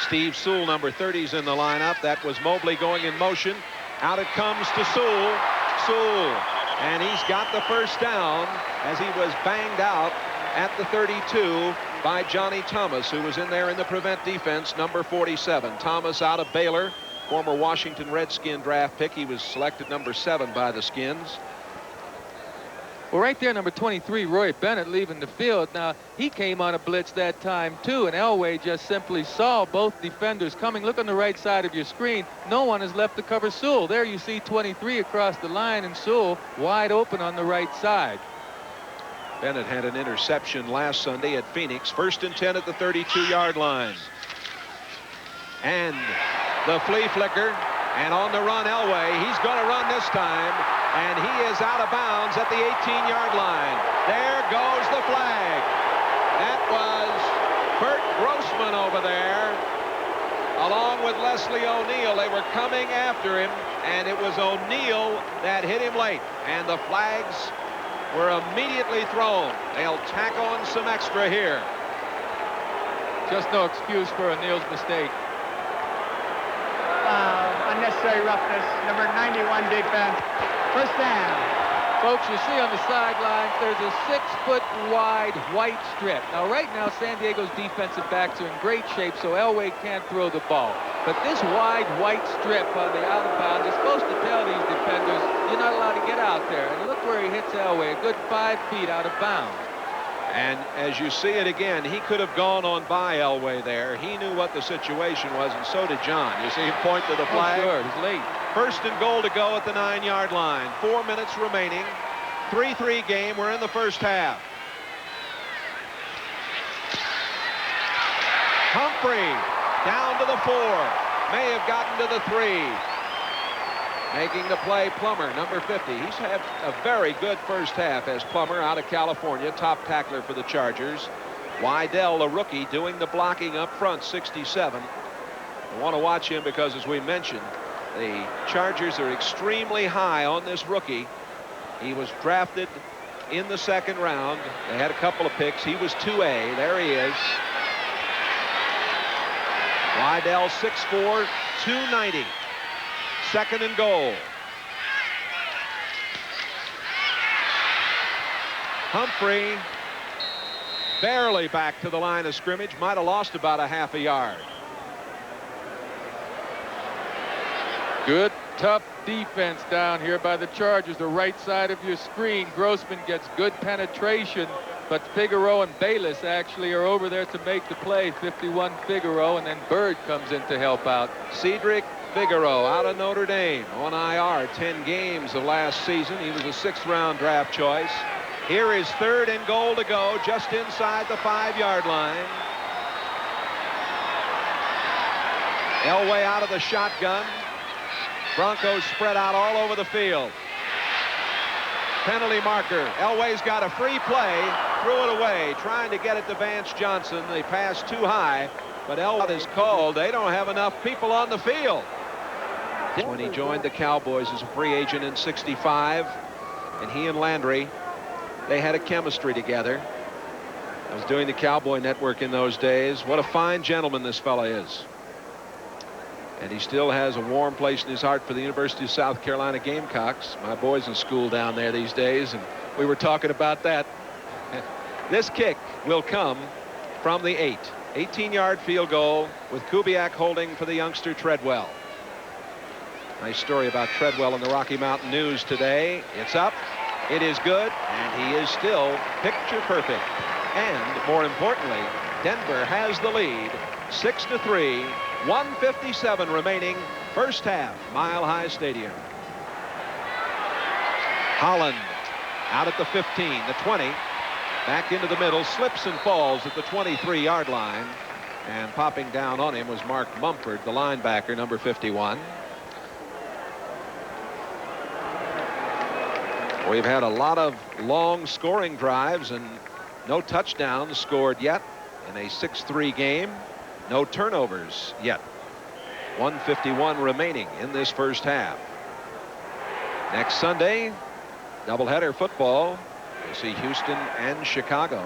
Steve Sewell, number 30, is in the lineup. That was Mobley going in motion. Out it comes to Sewell. Sewell, and he's got the first down as he was banged out at the 32 by Johnny Thomas, who was in there in the prevent defense, number 47. Thomas out of Baylor, former Washington Redskin draft pick. He was selected number 7 by the Skins. Well, right there, number 23, Roy Bennett, leaving the field. Now, he came on a blitz that time, too, and Elway just simply saw both defenders coming. Look on the right side of your screen. No one is left to cover Sewell. There you see 23 across the line, and Sewell wide open on the right side. Bennett had an interception last Sunday at Phoenix. 1st and 10 at the 32-yard line. And the flea flicker, and on the run, Elway. He's going to run this time, and he is out of bounds at the 18-yard line. There goes the flag. That was Bert Grossman over there, along with Leslie O'Neal. They were coming after him, and it was O'Neal that hit him late, and the flags were immediately thrown. They'll tack on some extra here. Just no excuse for O'Neal's mistake. Unnecessary roughness. Number 91 defense. First down. Folks, you see on the sidelines, there's a 6-foot wide white strip. Now, right now, San Diego's defensive backs are in great shape, so Elway can't throw the ball. But this wide white strip on the out of bounds is supposed to tell these defenders you're not allowed to get out there. And look where he hits Elway, a good 5 feet out of bounds. And as you see it again, he could have gone on by Elway there. He knew what the situation was, and so did John. You see him point to the flag? Oh, sure, it's late. 1st and goal to go at the 9-yard line. 4 minutes remaining. 3-3 game. We're in the first half. Humphrey down to the 4. May have gotten to the 3. Making the play, Plummer, number 50. He's had a very good first half as Plummer out of California, top tackler for the Chargers. Wydell, a rookie, doing the blocking up front, 67. I want to watch him because, as we mentioned, the Chargers are extremely high on this rookie. He was drafted in the second round. They had a couple of picks. He was 2A. There he is. Wydell, 6'4", 290. Second and goal. Humphrey barely back to the line of scrimmage. Might have lost about a half a yard. Good, tough defense down here by the Chargers. The right side of your screen. Grossman gets good penetration, but Figueroa and Bayless actually are over there to make the play. 51 Figueroa, and then Bird comes in to help out. Cedric Figueroa out of Notre Dame on IR. 10 games of last season. He was a 6th-round draft choice. Here is third and goal to go, just inside the 5-yard line. Elway out of the shotgun. Broncos spread out all over the field. Penalty marker. Elway's got a free play. Threw it away, trying to get it to Vance Johnson. They passed too high, but Elway is called. They don't have enough people on the field. When he joined the Cowboys as a free agent in '65, and he and Landry, they had a chemistry together. I was doing the Cowboy Network in those days. What a fine gentleman this fella is. And he still has a warm place in his heart for the University of South Carolina Gamecocks. My boy's in school down there these days, and we were talking about that. This kick will come from the 8. 18-yard field goal with Kubiak holding for the youngster Treadwell. Nice story about Treadwell in the Rocky Mountain News today. It's up. It is good, and he is still picture perfect. And more importantly, Denver has the lead, 6-3. 1:57 remaining, first half, Mile High Stadium. Holland out at the 15, the 20, back into the middle, slips and falls at the 23-yard line, and popping down on him was Mark Mumford, the linebacker, number 51. We've had a lot of long scoring drives and no touchdowns scored yet in a 6-3 game. No turnovers yet. 1:51 remaining in this first half. Next Sunday, doubleheader football. We'll see Houston and Chicago,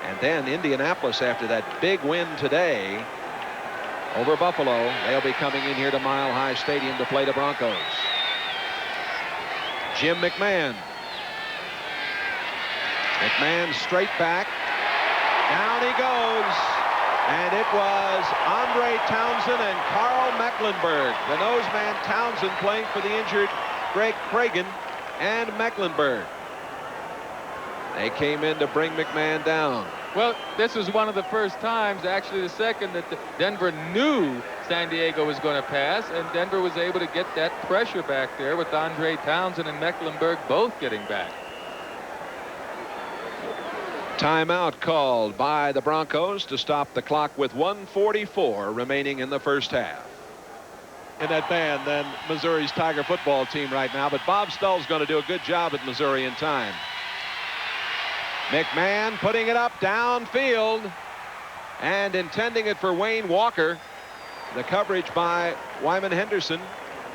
and then Indianapolis after that big win today over Buffalo. They'll be coming in here to Mile High Stadium to play the Broncos. Jim McMahon. McMahon straight back. Down he goes. And it was Andre Townsend and Carl Mecklenburg. The noseman Townsend playing for the injured Greg Cragen and Mecklenburg. They came in to bring McMahon down. Well, this is one of the first times, actually the second, that Denver knew San Diego was going to pass, and Denver was able to get that pressure back there with Andre Townsend and Mecklenburg both getting back. Timeout called by the Broncos to stop the clock with 1:44 remaining in the first half. In that band, then Missouri's Tiger football team right now, but Bob Stull's going to do a good job at Missouri in time. McMahon putting it up downfield and intending it for Wayne Walker. The coverage by Wyman Henderson.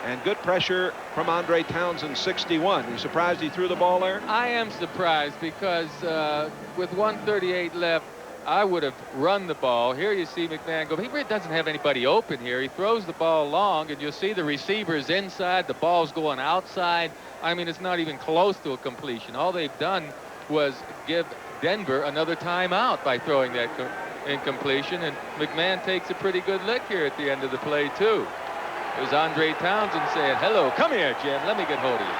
And good pressure from Andre Townsend, 61. You surprised he threw the ball there? I am surprised because with 1:38 left, I would have run the ball. Here you see McMahon go. He really doesn't have anybody open here. He throws the ball long, and you'll see the receivers inside. The ball's going outside. I mean, it's not even close to a completion. All they've done was give Denver another timeout by throwing that incompletion, and McMahon takes a pretty good lick here at the end of the play, too. It was Andre Townsend saying, hello, come here, Jim. Let me get hold of you.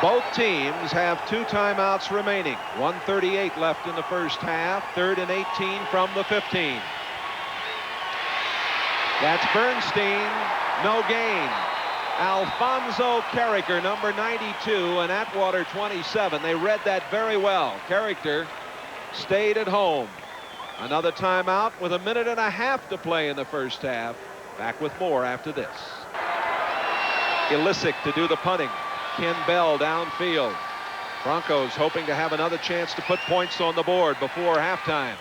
Both teams have 2 timeouts remaining. 1:38 left in the first half. 3rd and 18 from the 15. That's Bernstein. No gain. Alfonso Carricker, number 92, and Atwater, 27. They read that very well. Carricker stayed at home. Another timeout with 1.5 minutes to play in the first half. Back with more after this. Illicik to do the punting. Ken Bell downfield. Broncos hoping to have another chance to put points on the board before halftime.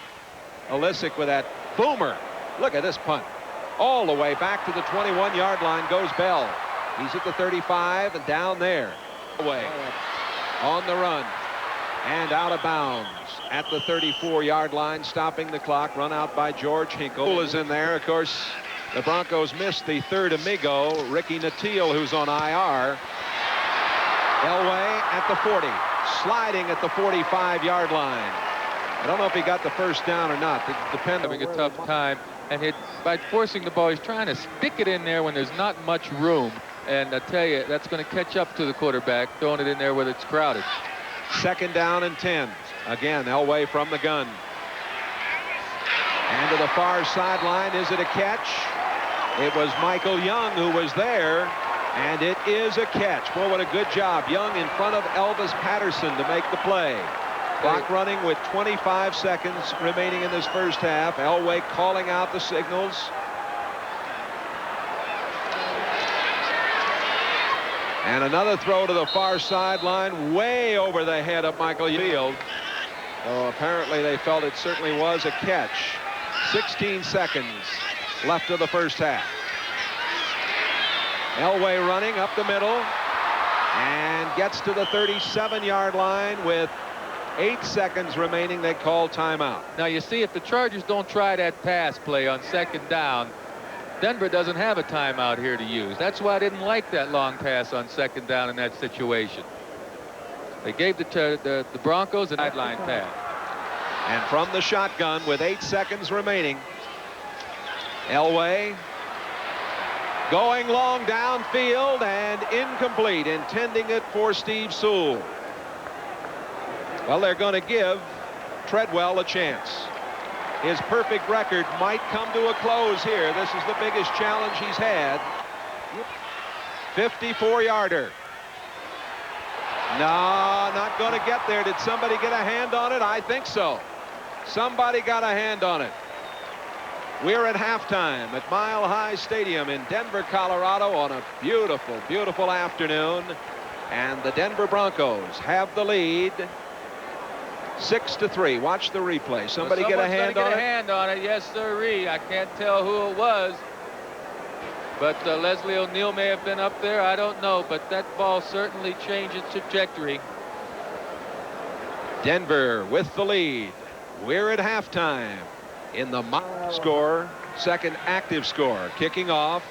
Illicik with that boomer. Look at this punt. All the way back to the 21-yard line goes Bell. He's at the 35 and down there. Away on the run and out of bounds at the 34-yard line, stopping the clock. Run out by George Hinkle is in there. Of course, the Broncos missed the third amigo, Ricky Natil, who's on IR. Elway at the 40, sliding at the 45-yard line. I don't know if he got the first down or not. It depends. Having a tough time, and by forcing the ball, he's trying to stick it in there when there's not much room. And I tell you, that's going to catch up to the quarterback, throwing it in there where it's crowded. Second down and 10. Again, Elway from the gun. And to the far sideline, is it a catch? It was Michael Young who was there, and it is a catch. Boy, what a good job. Young in front of Elvis Patterson to make the play. Clock running with 25 seconds remaining in this first half. Elway calling out the signals. And another throw to the far sideline, way over the head of Michael Field. So apparently they felt it certainly was a catch. 16 seconds left of the first half. Elway running up the middle and gets to the 37-yard line with 8 seconds remaining. They call timeout. Now you see, if the Chargers don't try that pass play on second down, Denver doesn't have a timeout here to use. That's why I didn't like that long pass on second down in that situation. They gave the Broncos a sideline pass. And from the shotgun with 8 seconds remaining, Elway going long downfield and incomplete, intending it for Steve Sewell. Well, they're going to give Treadwell a chance. His perfect record might come to a close here. This is the biggest challenge he's had. 54-yarder. No, not going to get there. Did somebody get a hand on it? I think so. Somebody got a hand on it. We're at halftime at Mile High Stadium in Denver, Colorado on a beautiful, beautiful afternoon. And the Denver Broncos have the lead 6-3. Watch the replay. Somebody get a hand on it? Get a hand on it, yes, sirree. I can't tell who it was. But Leslie O'Neal may have been up there. I don't know. But that ball certainly changed its trajectory. Denver with the lead. We're at halftime in the score, second active score. Kicking off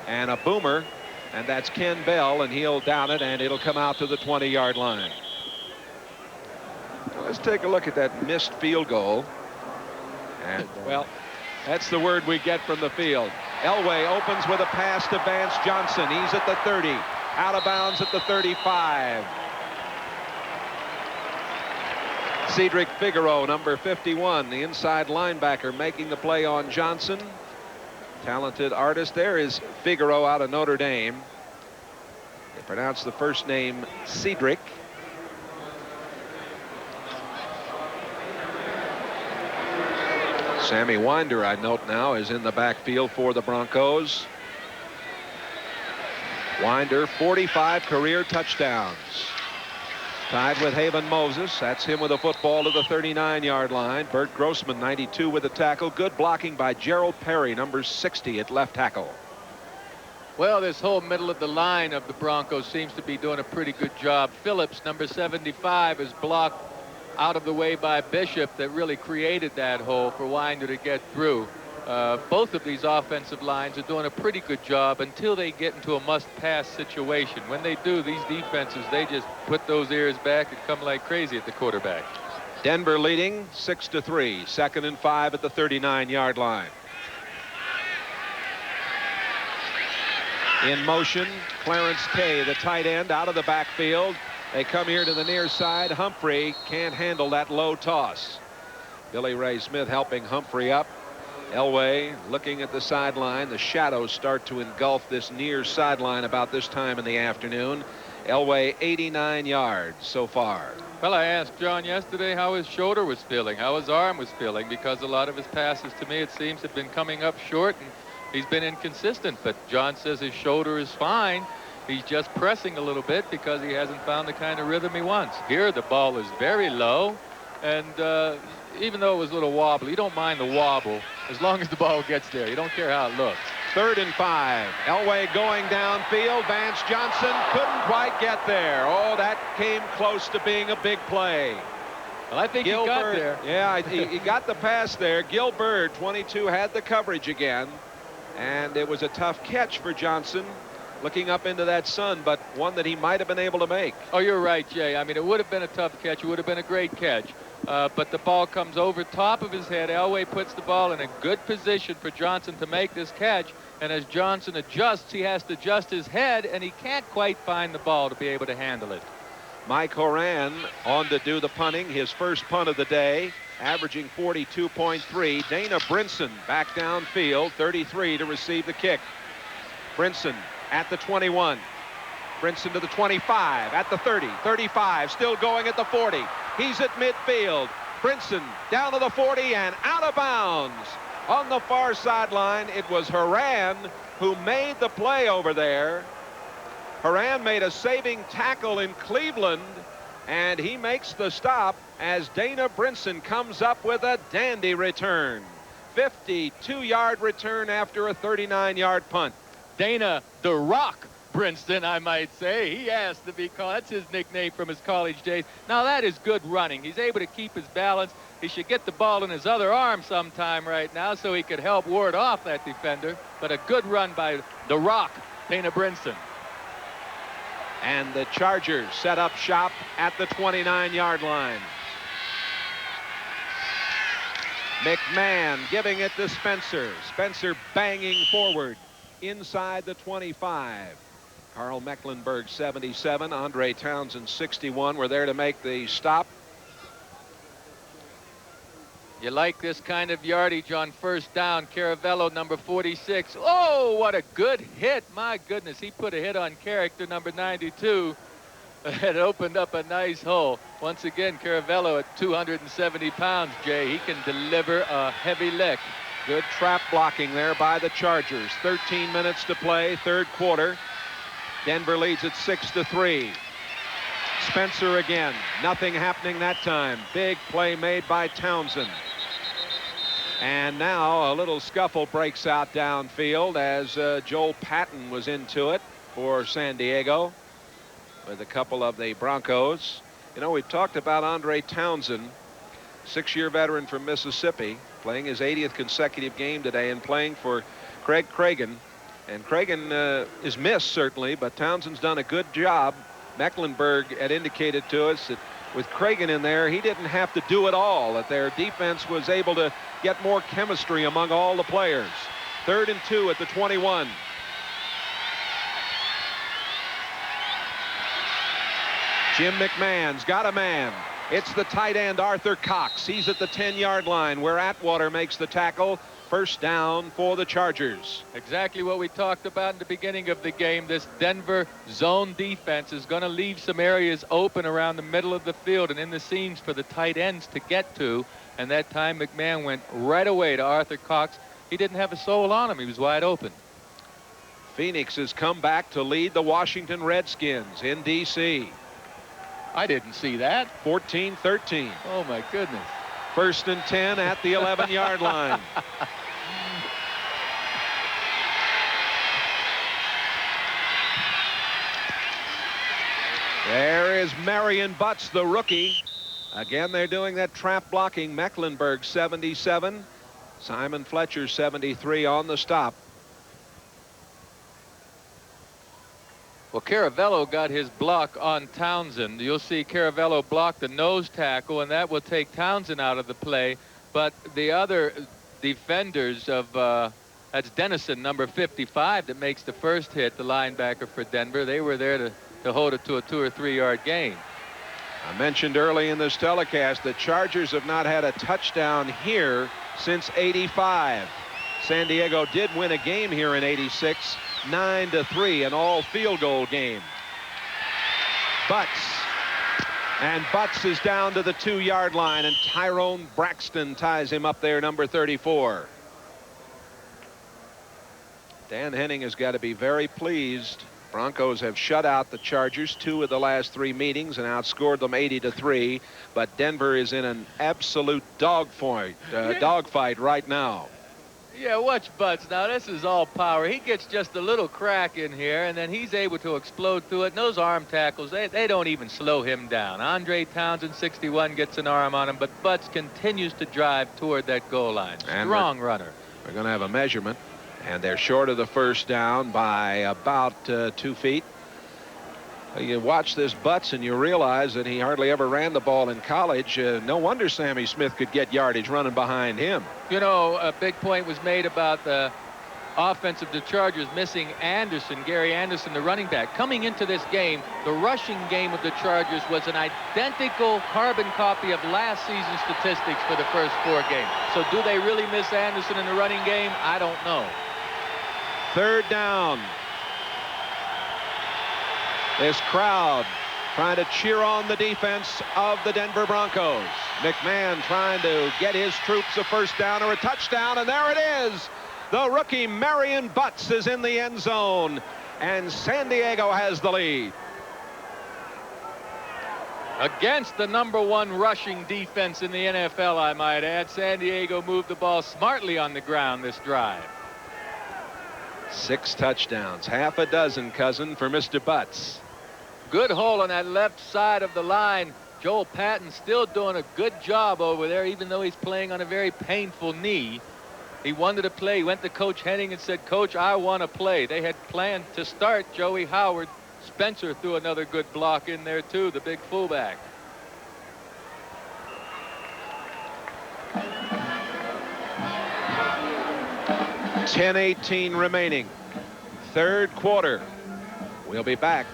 and a boomer. And that's Ken Bell, and he'll down it, and it'll come out to the 20-yard line. Let's take a look at that missed field goal. And, well, that's the word we get from the field. Elway opens with a pass to Vance Johnson. He's at the 30. Out of bounds at the 35. Cedric Figaro, number 51, the inside linebacker, making the play on Johnson. Talented artist. There is Figaro out of Notre Dame. They pronounce the first name Cedric. Sammy Winder, I note now, is in the backfield for the Broncos. Winder, 45 career touchdowns. Tied with Haven Moses. That's him with a football to the 39-yard line. Bert Grossman, 92, with a tackle. Good blocking by Gerald Perry, number 60 at left tackle. Well, this whole middle of the line of the Broncos seems to be doing a pretty good job. Phillips, number 75, is blocked out of the way by Bishop. That really created that hole for Winder to get through. Both of these offensive lines are doing a pretty good job until they get into a must-pass situation. When they do, these defenses, they just put those ears back and come like crazy at the quarterback. Denver leading 6-3. 2nd and 5 at the 39-yard line. In motion, Clarence Kay, the tight end, out of the backfield. They come here to the near side. Humphrey can't handle that low toss. Billy Ray Smith helping Humphrey up. Elway looking at the sideline. The shadows start to engulf this near sideline about this time in the afternoon. Elway 89 yards so far. Well, I asked John yesterday how his shoulder was feeling, how his arm was feeling, because a lot of his passes to me, it seems, have been coming up short, and he's been inconsistent. But John says his shoulder is fine. He's just pressing a little bit because he hasn't found the kind of rhythm he wants. Here, the ball is very low, and even though it was a little wobbly, you don't mind the wobble as long as the ball gets there. You don't care how it looks. 3rd and 5. Elway going downfield. Vance Johnson couldn't quite get there. Oh, that came close to being a big play. Well, I think he got there. Yeah, he got the pass there. Gilbert, 22, had the coverage again. And it was a tough catch for Johnson, looking up into that sun, but one that he might have been able to make. Oh, you're right, Jay. I mean, it would have been a tough catch. It would have been a great catch. But the ball comes over top of his head. Elway puts the ball in a good position for Johnson to make this catch. And as Johnson adjusts, he has to adjust his head, and he can't quite find the ball to be able to handle it. Mike Horan on to do the punting, his first punt of the day, averaging 42.3. Dana Brinson back downfield, 33 to receive the kick. Brinson at the 21. Brinson to the 25, at the 30, 35, still going at the 40. He's at midfield. Brinson down to the 40 and out of bounds. On the far sideline, it was Horan who made the play over there. Horan made a saving tackle in Cleveland, and he makes the stop as Dana Brinson comes up with a dandy return. 52-yard return after a 39-yard punt. Dana the Rock Brinson, I might say. He asked to be called. That's his nickname from his college days. Now, that is good running. He's able to keep his balance. He should get the ball in his other arm sometime right now so he could help ward off that defender. But a good run by the Rock, Dana Brinson. And the Chargers set up shop at the 29-yard line. McMahon giving it to Spencer. Spencer banging forward inside the 25. Carl Mecklenburg 77, Andre Townsend 61 were there to make the stop. You like this kind of yardage on first down. Caravello, number 46. Oh, what a good hit. My goodness, he put a hit on character number 92. It opened up a nice hole. Once again, Caravello at 270 pounds, Jay. He can deliver a heavy lick. Good trap blocking there by the Chargers. 13 minutes to play, third quarter. Denver leads at 6-3. Spencer again. Nothing happening that time. Big play made by Townsend. And now a little scuffle breaks out downfield as Joel Patton was into it for San Diego with a couple of the Broncos. You know, we've talked about Andre Townsend, 6-year veteran from Mississippi, playing his 80th consecutive game today and playing for Craig Cragen. And Cragen is missed, certainly, but Townsend's done a good job. Mecklenburg had indicated to us that with Cragen in there, he didn't have to do it all, that their defense was able to get more chemistry among all the players. 3rd and 2 at the 21. Jim McMahon's got a man. It's the tight end Arthur Cox. He's at the 10-yard line where Atwater makes the tackle. First down for the Chargers. Exactly what we talked about in the beginning of the game. This Denver zone defense is going to leave some areas open around the middle of the field and in the seams for the tight ends to get to. And that time McMahon went right away to Arthur Cox. He didn't have a soul on him. He was wide open. Phoenix has come back to lead the Washington Redskins in D.C. I didn't see that. 14-13. Oh, my goodness. 1st and 10 at the 11-yard line. There is Marion Butts, the rookie. Again, they're doing that trap blocking. Mecklenburg 77. Simon Fletcher 73 on the stop. Well, Caravello got his block on Townsend. You'll see Caravello block the nose tackle, and that will take Townsend out of the play. But the other defenders of that's Dennison, number 55, that makes the first hit, the linebacker for Denver. They were there to hold it to a 2 or 3 yard gain. I mentioned early in this telecast that Chargers have not had a touchdown here since '85. San Diego did win a game here in '86, 9-3, an all field goal game. Butts is down to the 2-yard line, and Tyrone Braxton ties him up there, number 34. Dan Henning has got to be very pleased Broncos have shut out the Chargers 2 of the last 3 meetings and outscored them 80-3. But Denver is in an absolute dogfight right now. Yeah, watch Butts now. This is all power. He gets just a little crack in here, and then he's able to explode through it. And those arm tackles, they don't even slow him down. Andre Townsend, 61, gets an arm on him, but Butts continues to drive toward that goal line. Strong runner. We're going to have a measurement, and they're short of the first down by about 2 feet. You watch this Butts and you realize that he hardly ever ran the ball in college. No wonder Sammy Smith could get yardage running behind him. You know, a big point was made about the offense of the Chargers missing Anderson, Gary Anderson, the running back. Coming into this game, the rushing game of the Chargers was an identical carbon copy of last season's statistics for the first 4 games. So do they really miss Anderson in the running game? I don't know. 3rd down. This crowd trying to cheer on the defense of the Denver Broncos. McMahon trying to get his troops a first down or a touchdown, and there it is. The rookie Marion Butts is in the end zone, and San Diego has the lead. Against the #1 rushing defense in the NFL, I might add, San Diego moved the ball smartly on the ground this drive. 6 touchdowns, half a dozen, cousin, for Mr. Butts. Good hole on that left side of the line. Joel Patton still doing a good job over there, even though he's playing on a very painful knee. He wanted to play. He went to Coach Henning and said, "Coach, I want to play." They had planned to start Joey Howard. Spencer threw another good block in there, too, the big fullback. .10:18 remaining. 3rd quarter. We'll be back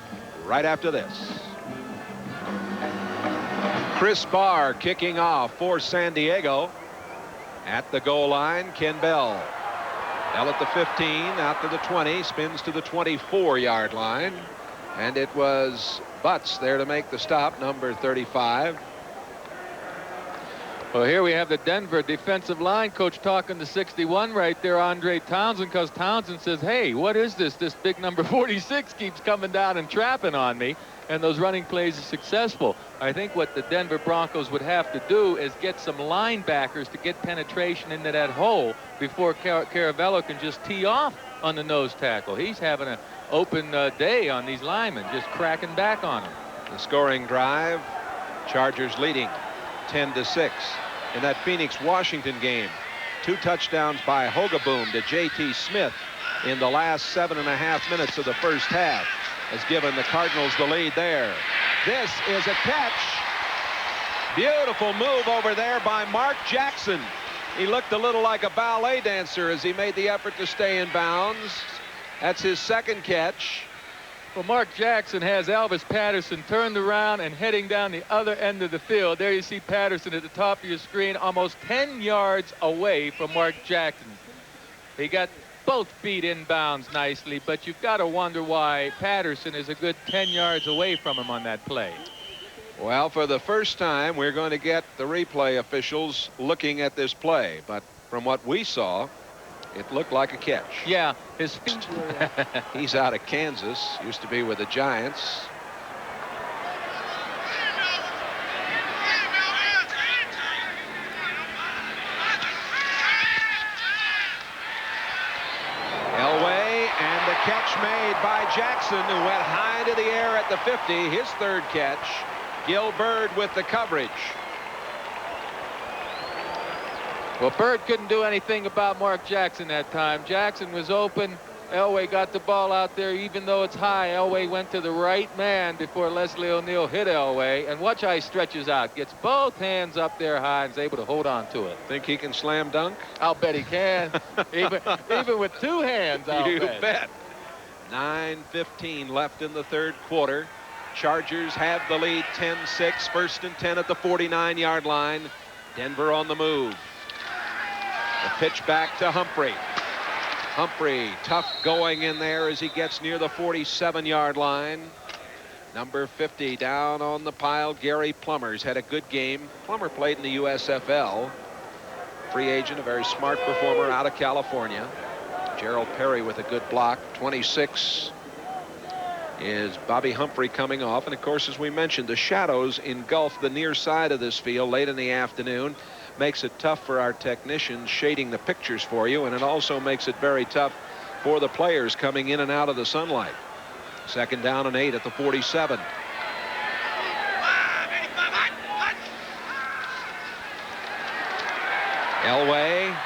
right after this. Chris Barr kicking off for San Diego. At the goal line, Ken Bell. Bell at the 15, out to the 20, spins to the 24-yard line. And it was Butts there to make the stop, number 35. Well, here we have the Denver defensive line coach talking to 61 right there, Andre Townsend, because Townsend says, "Hey, what is this? This big number 46 keeps coming down and trapping on me." And those running plays are successful. I think what the Denver Broncos would have to do is get some linebackers to get penetration into that hole before Caravello can just tee off on the nose tackle. He's having an open day on these linemen, just cracking back on them. The scoring drive, Chargers leading 10-6. In that Phoenix-Washington game, 2 touchdowns by Hogaboom to J.T. Smith in the last 7.5 minutes of the first half has given the Cardinals the lead there. This is a catch. Beautiful move over there by Mark Jackson. He looked a little like a ballet dancer as he made the effort to stay in bounds. That's his 2nd catch. Well, Mark Jackson has Elvis Patterson turned around and heading down the other end of the field. There you see Patterson at the top of your screen, almost 10 yards away from Mark Jackson. He got both feet inbounds nicely, but you've got to wonder why Patterson is a good 10 yards away from him on that play. Well, for the first time, we're going to get the replay officials looking at this play. But from what we saw, it looked like a catch. Yeah, his feet were... He's out of Kansas, used to be with the Giants. Elway, and the catch made by Jackson, who went high into the air at the 50. His 3rd catch. Gil Bird with the coverage. Well, Bird couldn't do anything about Mark Jackson that time. Jackson was open. Elway got the ball out there, even though it's high. Elway went to the right man before Leslie O'Neal hit Elway. And watch how he stretches out. Gets both hands up there high and is able to hold on to it. Think he can slam dunk? I'll bet he can. even with 2 hands, I'll you bet. bet. 9:15 left in the 3rd quarter. Chargers have the lead 10-6. 1st and 10 at the 49-yard line. Denver on the move. The pitch back to Humphrey. Humphrey, tough going in there as he gets near the 47-yard line. Number 50 down on the pile. Gary Plummer's had a good game. Plummer played in the USFL. Free agent, a very smart performer out of California. Gerald Perry with a good block. 26 is Bobby Humphrey coming off. And of course, as we mentioned, the shadows engulf the near side of this field late in the afternoon. Makes it tough for our technicians shading the pictures for you, and it also makes it very tough for the players coming in and out of the sunlight. 2nd down and 8 at the 47. Elway,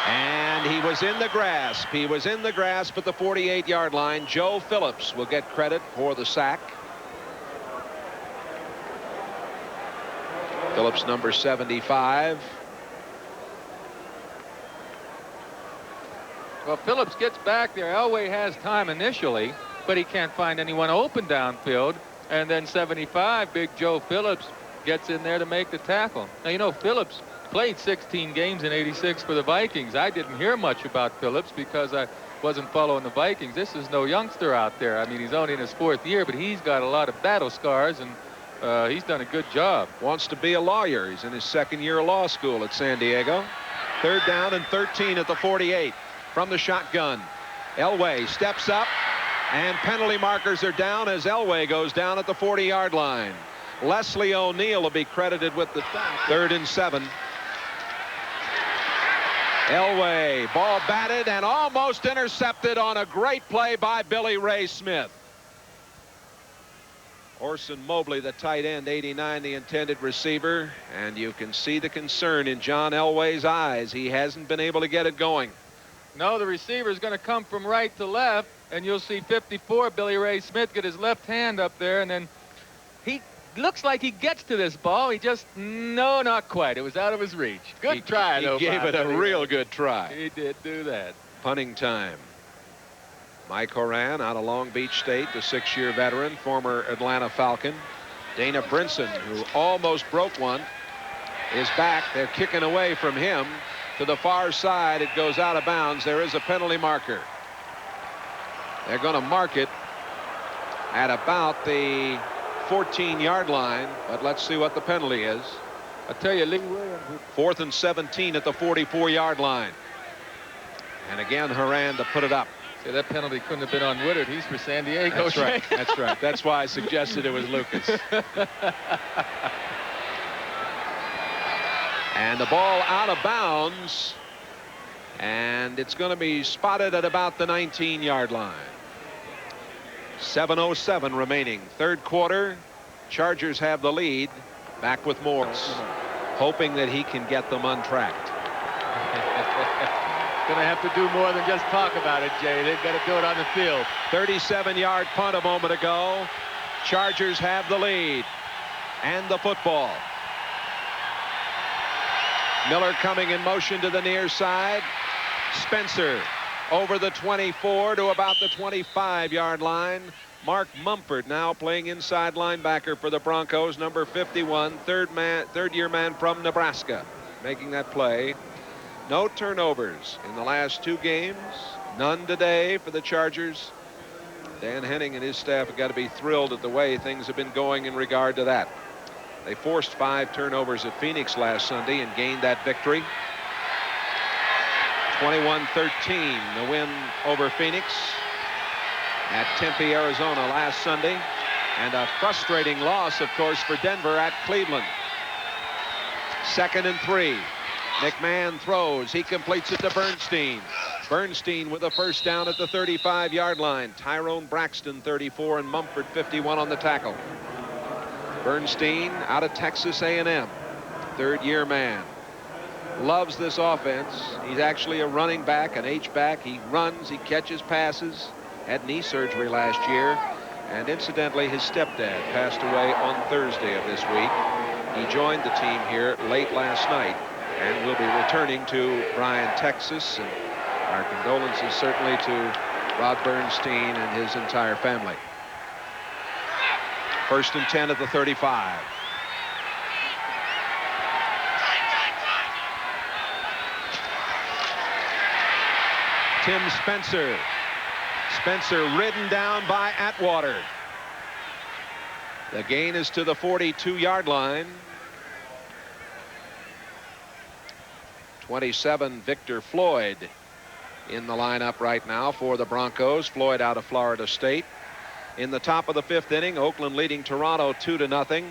and he was in the grasp. He was in the grasp at the 48-yard line. Joe Phillips will get credit for the sack. Phillips, number 75. Well, Phillips gets back there. Elway has time initially, but he can't find anyone open downfield. And then 75, big Joe Phillips, gets in there to make the tackle. Now, you know, Phillips played 16 games in '86 for the Vikings. I didn't hear much about Phillips because I wasn't following the Vikings. This is no youngster out there. I mean, he's only in his 4th year, but he's got a lot of battle scars, and he's done a good job. Wants to be a lawyer. He's in his 2nd year of law school at San Diego. 3rd down and 13 at the 48 from the shotgun. Elway steps up, and penalty markers are down as Elway goes down at the 40-yard line. Leslie O'Neal will be credited with the 3rd and 7. Elway, ball batted and almost intercepted on a great play by Billy Ray Smith. Orson Mobley, the tight end, 89, the intended receiver, and you can see the concern in John Elway's eyes. He hasn't been able to get it going. No, the receiver is going to come from right to left, and you'll see 54, Billy Ray Smith, get his left hand up there, and then he looks like he gets to this ball. He just, no, not quite. It was out of his reach. Good try, though. He gave it a real good try. He did do that. Punting time. Mike Horan out of Long Beach State, the 6-year veteran, former Atlanta Falcon. Dana Brinson, who almost broke one, is back. They're kicking away from him to the far side. It goes out of bounds. There is a penalty marker. They're going to mark it at about the 14-yard line, but let's see what the penalty is. I tell you, Lee Williams. 4th and 17 at the 44-yard line. And again, Horan to put it up. See, that penalty couldn't have been on Woodard. He's for San Diego. That's right. That's right. That's why I suggested it was Lucas. And the ball out of bounds, and it's going to be spotted at about the 19-yard line. 7:07 remaining. 3rd quarter. Chargers have the lead. Back with Morse, hoping that he can get them untracked. Going to have to do more than just talk about it, Jay. They've got to do it on the field. 37-yard punt a moment ago. Chargers have the lead and the football. Miller coming in motion to the near side. Spencer over the 24 to about the 25-yard line. Mark Mumford now playing inside linebacker for the Broncos, number 51, third-year man from Nebraska, making that play. No turnovers in the last 2 games. None today for the Chargers. Dan Henning and his staff have got to be thrilled at the way things have been going in regard to that. They forced 5 turnovers at Phoenix last Sunday and gained that victory. 21-13, the win over Phoenix at Tempe, Arizona last Sunday. And a frustrating loss, of course, for Denver at Cleveland. 2nd and 3. McMahon throws. He completes it to Bernstein. Bernstein with a first down at the 35-yard line. Tyrone Braxton, 34, and Mumford, 51 on the tackle. Bernstein out of Texas A&M, 3rd-year man. Loves this offense. He's actually a running back, an H-back. He runs, he catches passes. Had knee surgery last year. And incidentally, his stepdad passed away on Thursday of this week. He joined the team here late last night and will be returning to Bryan, Texas. And our condolences certainly to Rod Bernstein and his entire family. 1st and 10 at the 35. Tim Spencer. Spencer ridden down by Atwater. The gain is to the 42-yard line. 27, Victor Floyd in the lineup right now for the Broncos. Floyd out of Florida State. in the top of the 5th inning. Oakland leading Toronto 2-0.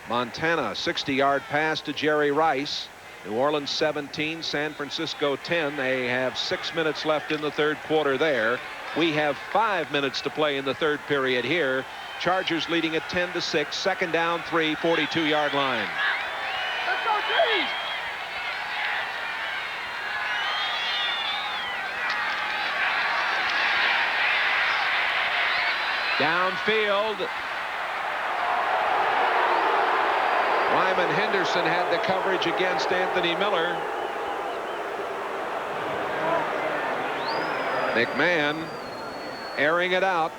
Montana 60-yard pass to Jerry Rice. New Orleans 17, San Francisco 10. They have 6 minutes left in the 3rd quarter there. We have 5 minutes to play in the 3rd period here. Chargers leading at 10-6. 2nd down, 3, 42-yard line. Let's go, Trees! Downfield. Wyman Henderson had the coverage against Anthony Miller. McMahon airing it out.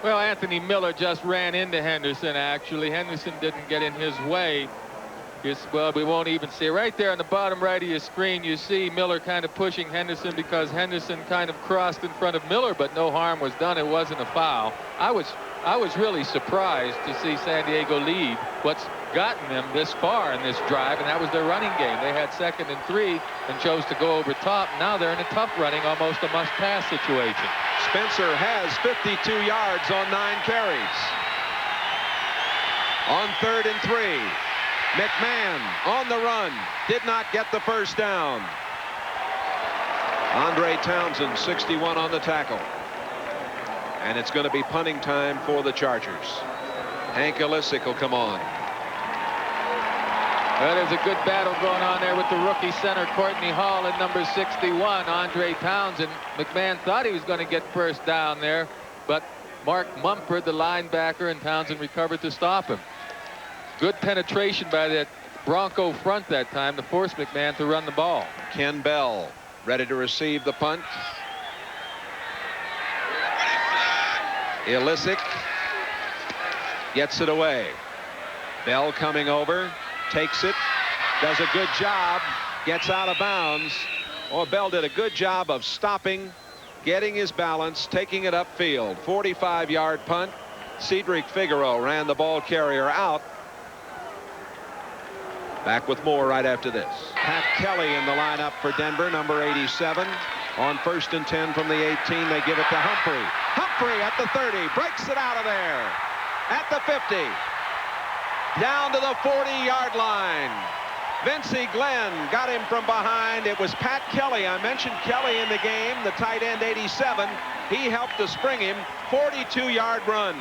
Well, Anthony Miller just ran into Henderson, actually. Henderson didn't get in his way. Well, we won't even see it. Right there on the bottom right of your screen, you see Miller kind of pushing Henderson because Henderson kind of crossed in front of Miller, but no harm was done. It wasn't a foul. I was really surprised to see San Diego lead what's gotten them this far in this drive, and that was their running game. They had 2nd and 3 and chose to go over top. Now they're in a tough running, almost a must-pass situation. Spencer has 52 yards on 9 carries. On 3rd and 3. McMahon on the run, did not get the first down. Andre Townsend, 61 on the tackle. And it's going to be punting time for the Chargers. Hank Ilisic will come on. Well, there's a good battle going on there with the rookie center, Courtney Hall, and number 61, Andre Townsend. McMahon thought he was going to get first down there, but Mark Mumford, the linebacker, and Townsend recovered to stop him. Good penetration by that Bronco front that time to force McMahon to run the ball. Ken Bell ready to receive the punt. Ilisic gets it away. Bell coming over, takes it, does a good job, gets out of bounds. Oh, Bell did a good job of stopping, getting his balance, taking it upfield. 45-yard punt. Cedric Figueroa ran the ball carrier out. Back with more right after this. Pat Kelly in the lineup for Denver, number 87. On 1st and 10 from the 18, they give it to Humphrey. Humphrey at the 30, breaks it out of there. At the 50. Down to the 40-yard line. Vincey Glenn got him from behind. It was Pat Kelly. I mentioned Kelly in the game, the tight end, 87. He helped to spring him. 42-yard run.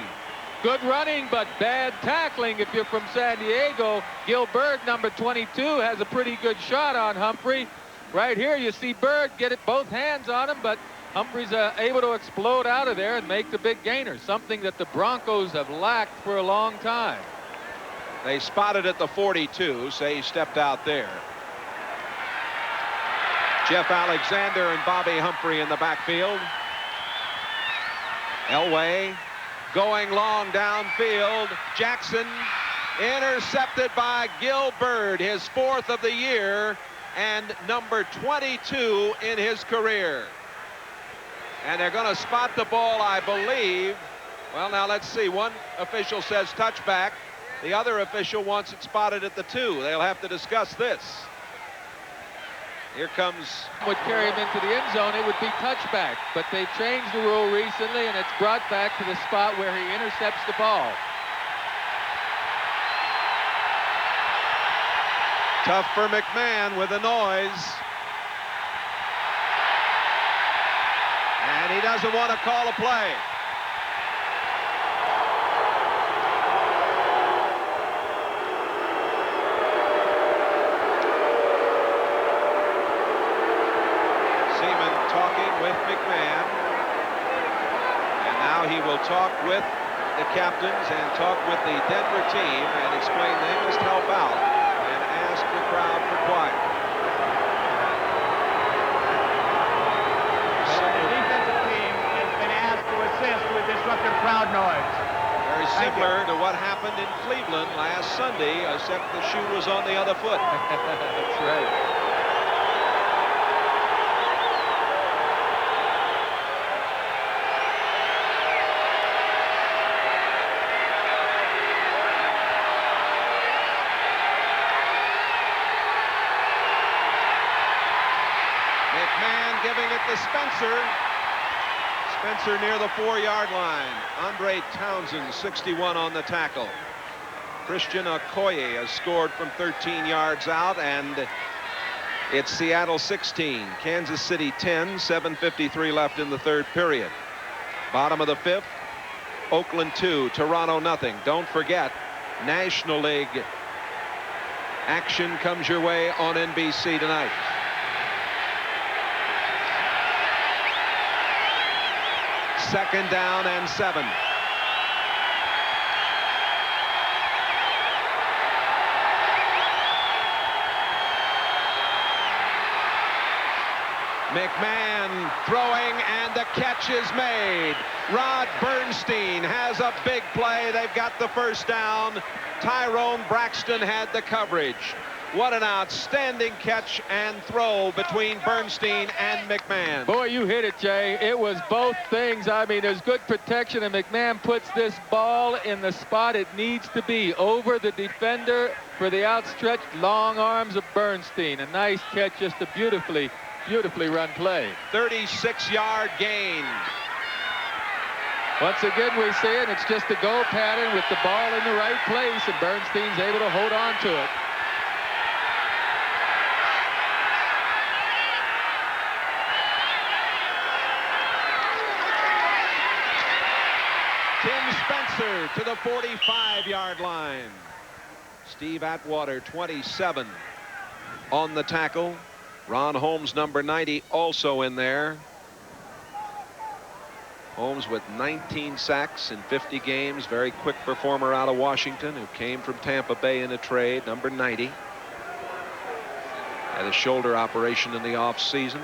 Good running, but bad tackling if you're from San Diego. Gil Bird, number 22, has a pretty good shot on Humphrey. Right here, you see Bird get it both hands on him, but Humphrey's able to explode out of there and make the big gainer, something that the Broncos have lacked for a long time. They spotted at the 42, so he stepped out there. Jeff Alexander and Bobby Humphrey in the backfield. Elway going long downfield. Jackson intercepted by Gil Bird, his 4th of the year and number 22 in his career. And they're going to spot the ball, I believe. Well, now let's see. One official says touchback. The other official wants it spotted at the 2. They'll have to discuss this. Here comes. Would carry him into the end zone, it would be touchback. But they've changed the rule recently, and it's brought back to the spot where he intercepts the ball. Tough for McMahon with the noise. And he doesn't want to call a play. With McMahon, and now he will talk with the captains and talk with the Denver team and explain they must help out and ask the crowd for quiet. The defensive team has been asked to assist with disruptive crowd noise. Very similar to what happened in Cleveland last Sunday, except the shoe was on the other foot. That's right. Giving it to Spencer. Spencer near the 4-yard line. Andre Townsend, 61 on the tackle. Christian Okoye has scored from 13 yards out, and it's Seattle 16, Kansas City 10, 7:53 left in the third period. Bottom of the fifth, Oakland 2, Toronto nothing. Don't forget, National League action comes your way on NBC tonight. Second down and 7. McMahon throwing, and the catch is made. Rod Bernstein has a big play. They've got the first down. Tyrone Braxton had the coverage. What an outstanding catch and throw between Bernstein and McMahon. Boy, you hit it, Jay. It was both things. I mean, there's good protection, and McMahon puts this ball in the spot it needs to be, over the defender for the outstretched long arms of Bernstein. A nice catch, just a beautifully run play. 36-yard gain. Once again, we see it. It's just the go pattern with the ball in the right place, and Bernstein's able to hold on to it. Tim Spencer to the 45-yard line. Steve Atwater, 27 on the tackle. Ron Holmes, number 90, also in there. Holmes with 19 sacks in 50 games. Very quick performer out of Washington, who came from Tampa Bay in a trade, number 90. Had a shoulder operation in the offseason.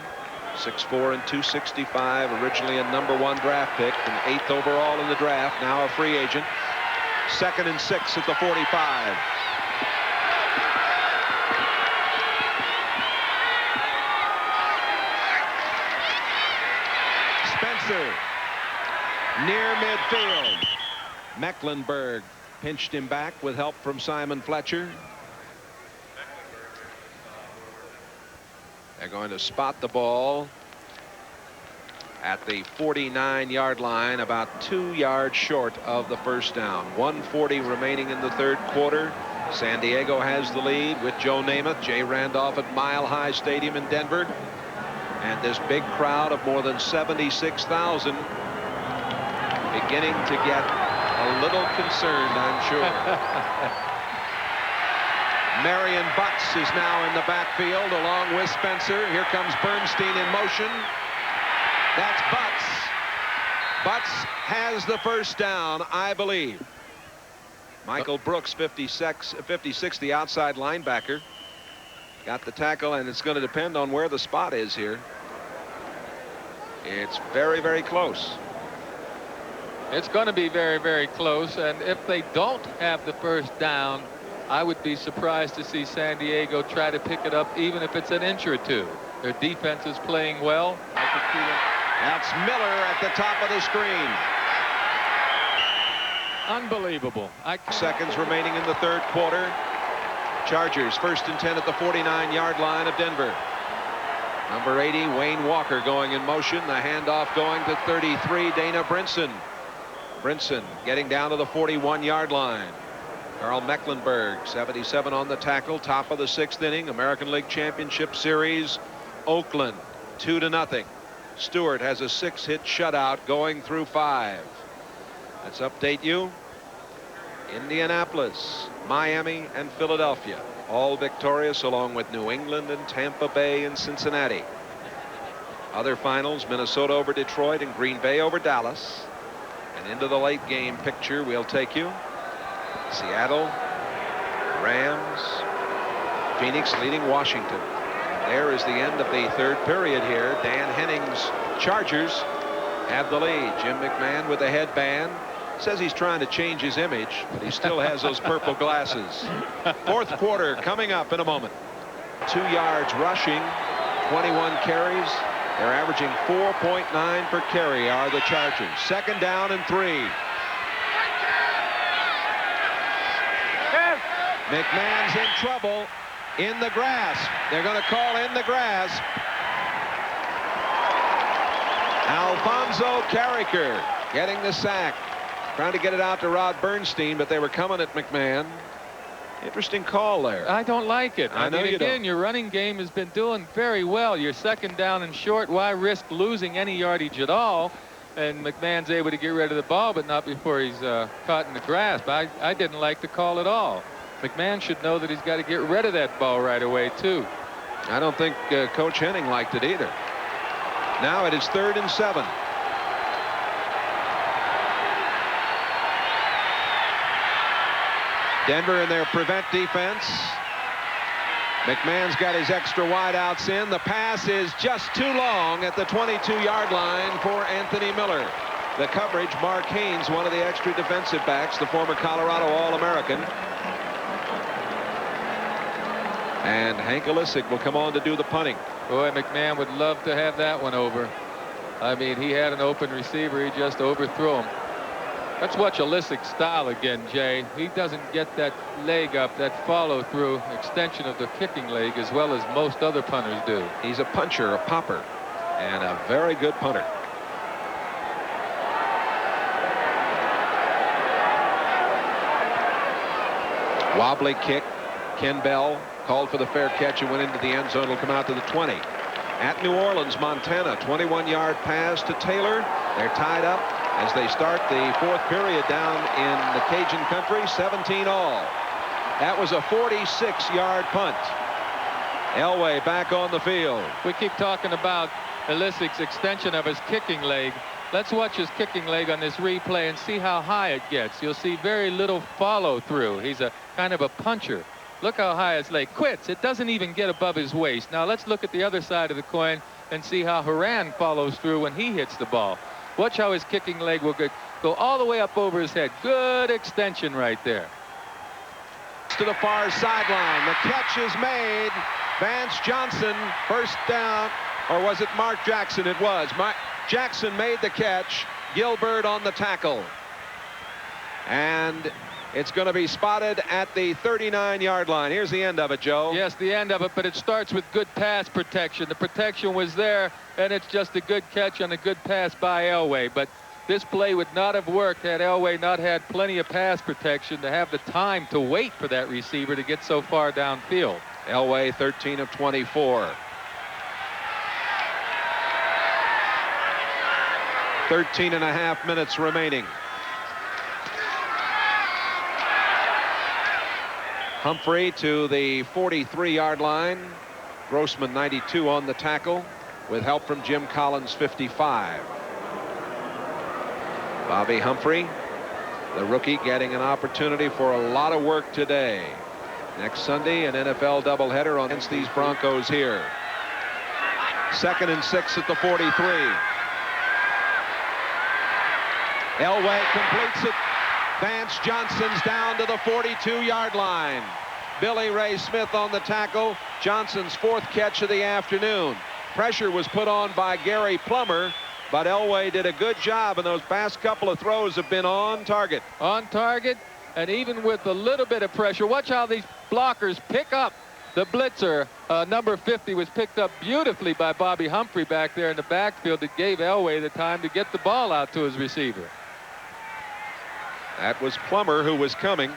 6'4" and 265, originally a #1 draft pick and 8th overall in the draft, now a free agent. 2nd and 6 at the 45. Spencer near midfield. Mecklenburg pinched him back with help from Simon Fletcher. They're going to spot the ball at the 49-yard line, about 2 yards short of the first down. 1:40 remaining in the third quarter. San Diego has the lead with Joe Namath, Jay Randolph at Mile High Stadium in Denver. And this big crowd of more than 76,000 beginning to get a little concerned, I'm sure. Marion Butts is now in the backfield along with Spencer. Here comes Bernstein in motion. That's Butts. Butts has the first down, I believe. Michael Brooks, 56, the outside linebacker, got the tackle, and it's going to depend on where the spot is here. It's very, very close. It's going to be very, very close, and if they don't have the first down, I would be surprised to see San Diego try to pick it up, even if it's an inch or two. Their defense is playing well. That's Miller at the top of the screen. Unbelievable. Seconds remaining in the third quarter. Chargers 1st and 10 at the 49-yard line of Denver. Number 80, Wayne Walker, going in motion. The handoff going to 33, Dana Brinson. Brinson getting down to the 41-yard line. Carl Mecklenburg, 77 on the tackle. Top of the 6th inning. American League Championship Series. Oakland 2-0. Stewart has a 6-hit shutout going through 5. Let's update you. Indianapolis, Miami, and Philadelphia all victorious, along with New England and Tampa Bay and Cincinnati. Other finals: Minnesota over Detroit and Green Bay over Dallas. And into the late game picture we'll take you. Seattle, Rams, Phoenix leading Washington. There is the end of the third period here. Dan Henning's Chargers have the lead. Jim McMahon with the headband says he's trying to change his image, but he still has those purple glasses. Fourth quarter coming up in a moment. 2 yards rushing, 21 carries. They're averaging 4.9 per carry are the Chargers. 2nd down and 3. McMahon's in trouble. In the grasp. They're going to call in the grasp. Alphonso Enzo Carricker getting the sack. Trying to get it out to Rod Bernstein, but they were coming at McMahon. Interesting call there. I don't like it. I know mean, you again, don't. your running game has been doing very well. You're second down and short. Why risk losing any yardage at all? And McMahon's able to get rid of the ball, but not before he's caught in the grasp. I didn't like the call at all. McMahon should know that he's got to get rid of that ball right away, too. I don't think Coach Henning liked it either. Now it is 3rd and 7. Denver in their prevent defense. McMahon's got his extra wideouts in. The pass is just too long at the 22-yard line for Anthony Miller. The coverage, Mark Haynes, one of the extra defensive backs, the former Colorado All-American. And Hank Olisic will come on to do the punting. Boy, McMahon would love to have that one over. I mean, he had an open receiver. He just overthrew him. Let's watch Olisic's style again, Jay. He doesn't get that leg up, that follow-through extension of the kicking leg as well as most other punters do. He's a puncher, a popper, and a very good punter. Wobbly kick. Ken Bell called for the fair catch and went into the end zone. Will come out to the 20. At New Orleans, Montana, 21-yard pass to Taylor. They're tied up as they start the 4th period down in the Cajun country, 17 all. That was a 46-yard punt. Elway back on the field. We keep talking about Olisic's extension of his kicking leg. Let's watch his kicking leg on this replay and see how high it gets. You'll see very little follow through. He's a kind of a puncher. Look how high his leg quits. It doesn't even get above his waist. Now let's look at the other side of the coin and see how Horan follows through when he hits the ball. Watch how his kicking leg will go all the way up over his head. Good extension right there. To the far sideline. The catch is made. Vance Johnson, first down. Or was it Mark Jackson? It was. Jackson made the catch. Gilbert on the tackle. And it's going to be spotted at the 39-yard line. Here's the end of it, Joe. Yes, the end of it, but it starts with good pass protection. The protection was there, and it's just a good catch on a good pass by Elway. But this play would not have worked had Elway not had plenty of pass protection to have the time to wait for that receiver to get so far downfield. Elway, 13 of 24. 13.5 minutes remaining. Humphrey to the 43-yard line. Grossman 92 on the tackle with help from Jim Collins 55. Bobby Humphrey, the rookie, getting an opportunity for a lot of work today. Next Sunday, an NFL doubleheader against these Broncos here. 2nd and 6 at the 43. Elway completes it. Vance Johnson's down to the 42-yard line. Billy Ray Smith on the tackle. Johnson's 4th catch of the afternoon. Pressure was put on by Gary Plummer, but Elway did a good job, and those past couple of throws have been on target. On target, and even with a little bit of pressure, watch how these blockers pick up the blitzer. Number 50 was picked up beautifully by Bobby Humphrey back there in the backfield. That gave Elway the time to get the ball out to his receiver. That was Plummer who was coming.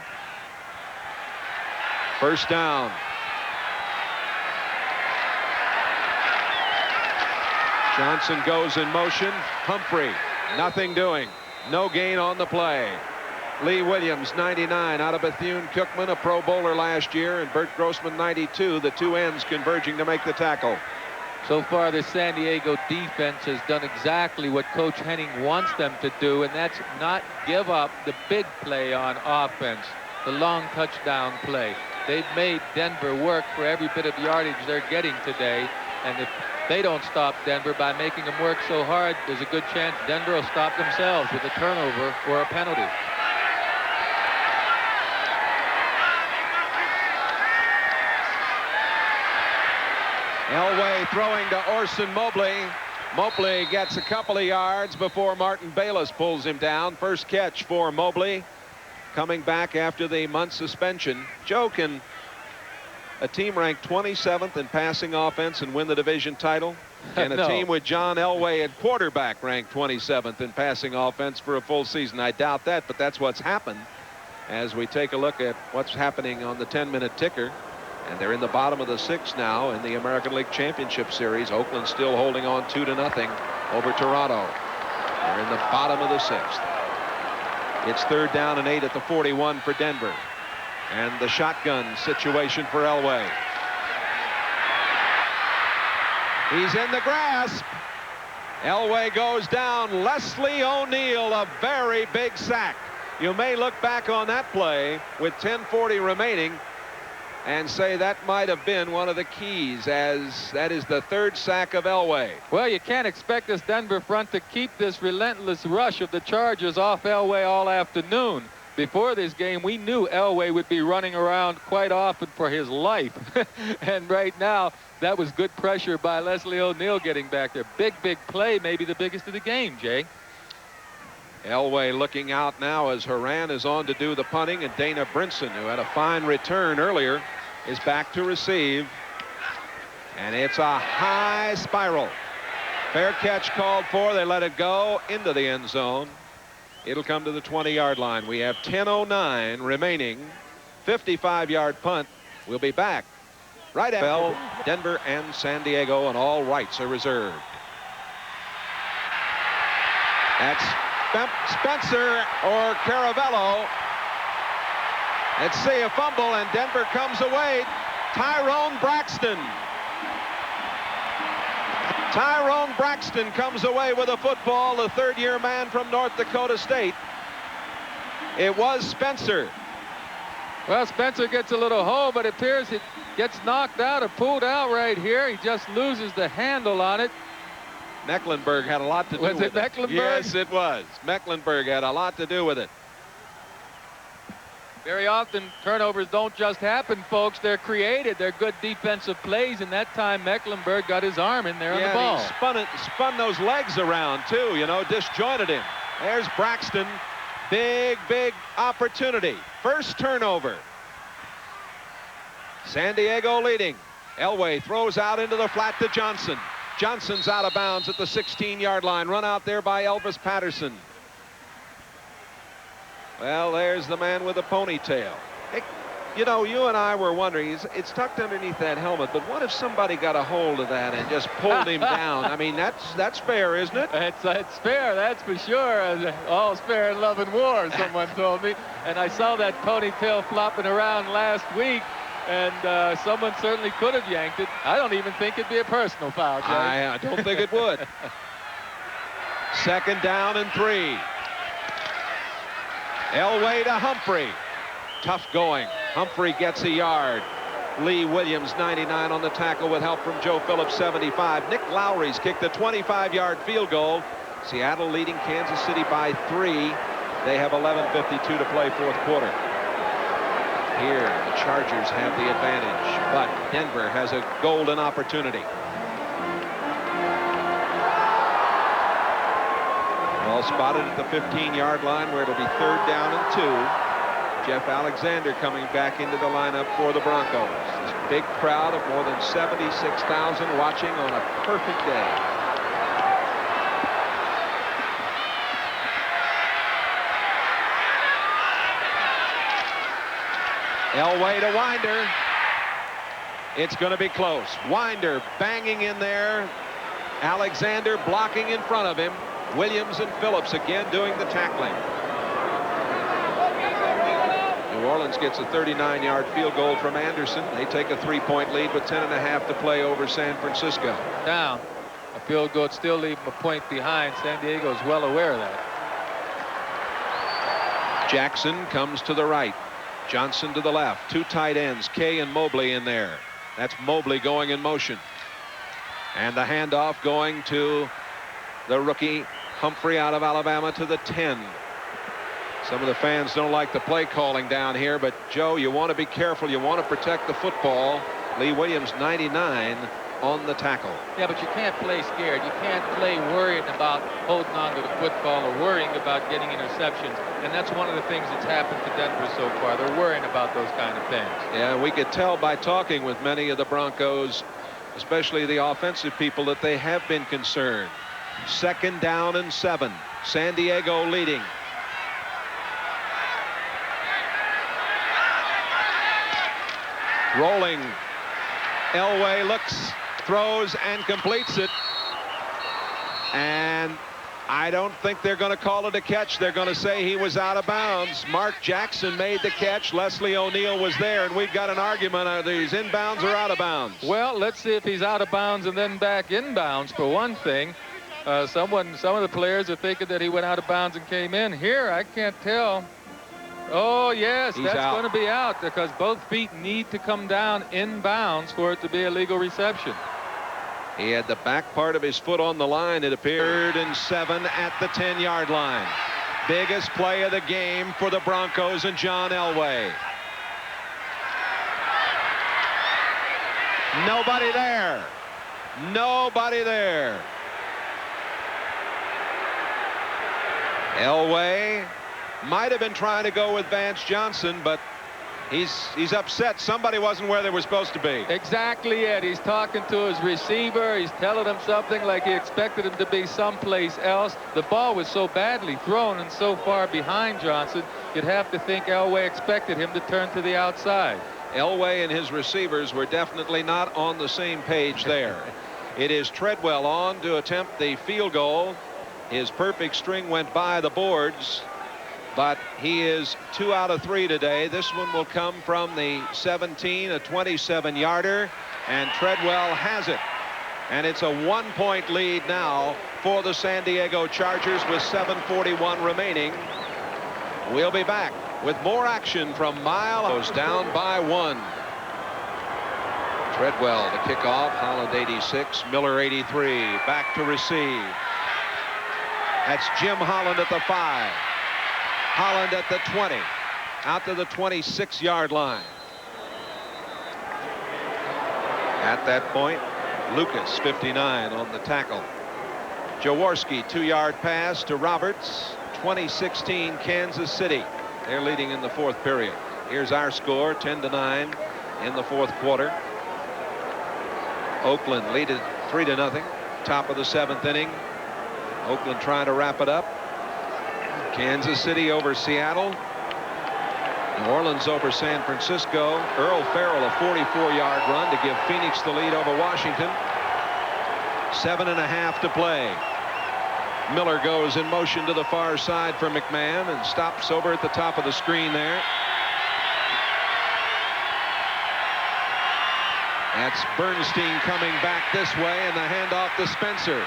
First down. Johnson goes in motion. Humphrey, nothing doing. No gain on the play. Lee Williams, 99, out of Bethune-Cookman, a Pro Bowler last year, and Bert Grossman, 92, the two ends converging to make the tackle. So far, the San Diego defense has done exactly what Coach Henning wants them to do, and that's not give up the big play on offense, the long touchdown play. They've made Denver work for every bit of yardage they're getting today, and if they don't stop Denver by making them work so hard, there's a good chance Denver will stop themselves with a turnover or a penalty. Elway throwing to Orson Mobley. Mobley gets a couple of yards before Martin Bayless pulls him down. First catch for Mobley, coming back after the month suspension. Joe, can a team ranked 27th in passing offense and win the division title? And a No. team with John Elway at quarterback ranked 27th in passing offense for a full season. I doubt that, but that's what's happened as we take a look at what's happening on the 10-minute ticker. And they're in the bottom of the 6th now in the American League Championship Series. Oakland still holding on 2-0 over Toronto. They're in the bottom of the 6th. It's 3rd down and 8 at the 41 for Denver. And the shotgun situation for Elway. He's in the grasp. Elway goes down. Leslie O'Neal, a very big sack. You may look back on that play with 10:40 remaining and say that might have been one of the keys, as that is the 3rd sack of Elway. Well, you can't expect this Denver front to keep this relentless rush of the Chargers off Elway all afternoon. Before this game, we knew Elway would be running around quite often for his life. And right now, that was good pressure by Leslie O'Neal getting back there. Big play, maybe the biggest of the game, Jay. Elway looking out now as Horan is on to do the punting, and Dana Brinson, who had a fine return earlier, is back to receive. And it's a high spiral. Fair catch called for. They let it go into the end zone. It'll come to the 20-yard line. We have 10:09 remaining. 55-yard punt. We'll be back right after Denver and San Diego, and all rights are reserved. That's Spencer or Caravello. Let's see a fumble, and Denver comes away. Tyrone Braxton. Tyrone Braxton comes away with a football, the 3rd-year man from North Dakota State. It was Spencer. Well, Spencer gets a little hole, but it appears it gets knocked out or pulled out right here. He just loses the handle on it. Mecklenburg had a lot to do with it. Was it Mecklenburg? Yes, it was. Mecklenburg had a lot to do with it. Very often, turnovers don't just happen, folks. They're created. They're good defensive plays, and that time Mecklenburg got his arm in there on the ball. He spun those legs around, too, you know, disjointed him. There's Braxton. Big opportunity. First turnover. San Diego leading. Elway throws out into the flat to Johnson. Johnson's out of bounds at the 16-yard line. Run out there by Elvis Patterson. Well, there's the man with the ponytail. Hey, you know, you and I were wondering, it's tucked underneath that helmet, but what if somebody got a hold of that and just pulled him down? I mean, that's fair, isn't it? It's fair, that's for sure. All's fair in love and war, someone told me. And I saw that ponytail flopping around last week, and someone certainly could have yanked it. I don't even think it'd be a personal foul, Jay. I don't think it would. 2nd down and 3. Elway to Humphrey. Tough going. Humphrey gets a yard. Lee Williams, 99 on the tackle with help from Joe Phillips, 75. Nick Lowry's kicked a 25-yard field goal. Seattle leading Kansas City by 3. They have 11:52 to play, 4th quarter. Here, the Chargers have the advantage, but Denver has a golden opportunity. Ball spotted at the 15-yard line, where it'll be 3rd down and 2. Jeff Alexander coming back into the lineup for the Broncos. This big crowd of more than 76,000 watching on a perfect day. Elway to Winder. It's going to be close. Winder banging in there. Alexander blocking in front of him. Williams and Phillips again doing the tackling. New Orleans gets a 39-yard field goal from Anderson. They take a 3-point lead with 10.5 to play over San Francisco. Now, a field goal still leave a point behind. San Diego is well aware of that. Jackson comes to the right. Johnson to the left. 2 tight ends, Kay and Mobley in there. That's Mobley going in motion. And the handoff going to the rookie Humphrey out of Alabama to the 10. Some of the fans don't like the play calling down here, but Joe, you want to be careful. You want to protect the football. Lee Williams, 99 on the tackle. Yeah, but you can't play scared. You can't play worrying about holding on to the football or worrying about getting interceptions. And that's one of the things that's happened to Denver so far. They're worrying about those kind of things. Yeah, we could tell by talking with many of the Broncos especially the offensive people, that they have been concerned. 2nd down and 7. San Diego leading. Rolling. Elway looks, throws, and completes it. And I don't think they're going to call it a catch. They're going to say he was out of bounds. Mark Jackson made the catch. Leslie O'Neal was there, and we've got an argument. Are these inbounds or out of bounds? Well, let's see if he's out of bounds and then back inbounds for one thing. Some of the players are thinking that he went out of bounds and came in. Here, I can't tell. Oh, yes, that's going to be out because both feet need to come down inbounds for it to be a legal reception. He had the back part of his foot on the line, it appeared, 3rd and 7 at the 10-yard line. Biggest play of the game for the Broncos and John Elway. Nobody there. Nobody there. Elway might have been trying to go with Vance Johnson, but he's upset. Somebody wasn't where they were supposed to be. Exactly it. He's talking to his receiver. He's telling him something like he expected him to be someplace else. The ball was so badly thrown and so far behind Johnson, you'd have to think Elway expected him to turn to the outside. Elway and his receivers were definitely not on the same page there. It is Treadwell on to attempt the field goal. His perfect string went by the boards, but he is 2 out of 3 today. This one will come from the 17, a 27-yarder, and Treadwell has it. And it's a 1-point lead now for the San Diego Chargers with 7:41 remaining. We'll be back with more action from Miles, down by 1. Treadwell to kick off. Holland 86, Miller 83. Back to receive. That's Jim Holland at the 5. Holland at the 20. Out to the 26-yard line. At that point, Lucas, 59, on the tackle. Jaworski, 2-yard pass to Roberts. 2016 Kansas City. They're leading in the 4th period. Here's our score, 10-9 in the 4th quarter. Oakland lead it 3-0. Top of the 7th inning. Oakland trying to wrap it up. Kansas City over Seattle. New Orleans over San Francisco. Earl Farrell, a 44-yard run to give Phoenix the lead over Washington. 7.5 to play. Miller goes in motion to the far side for McMahon and stops over at the top of the screen there. That's Bernstein coming back this way, and the handoff to Spencer.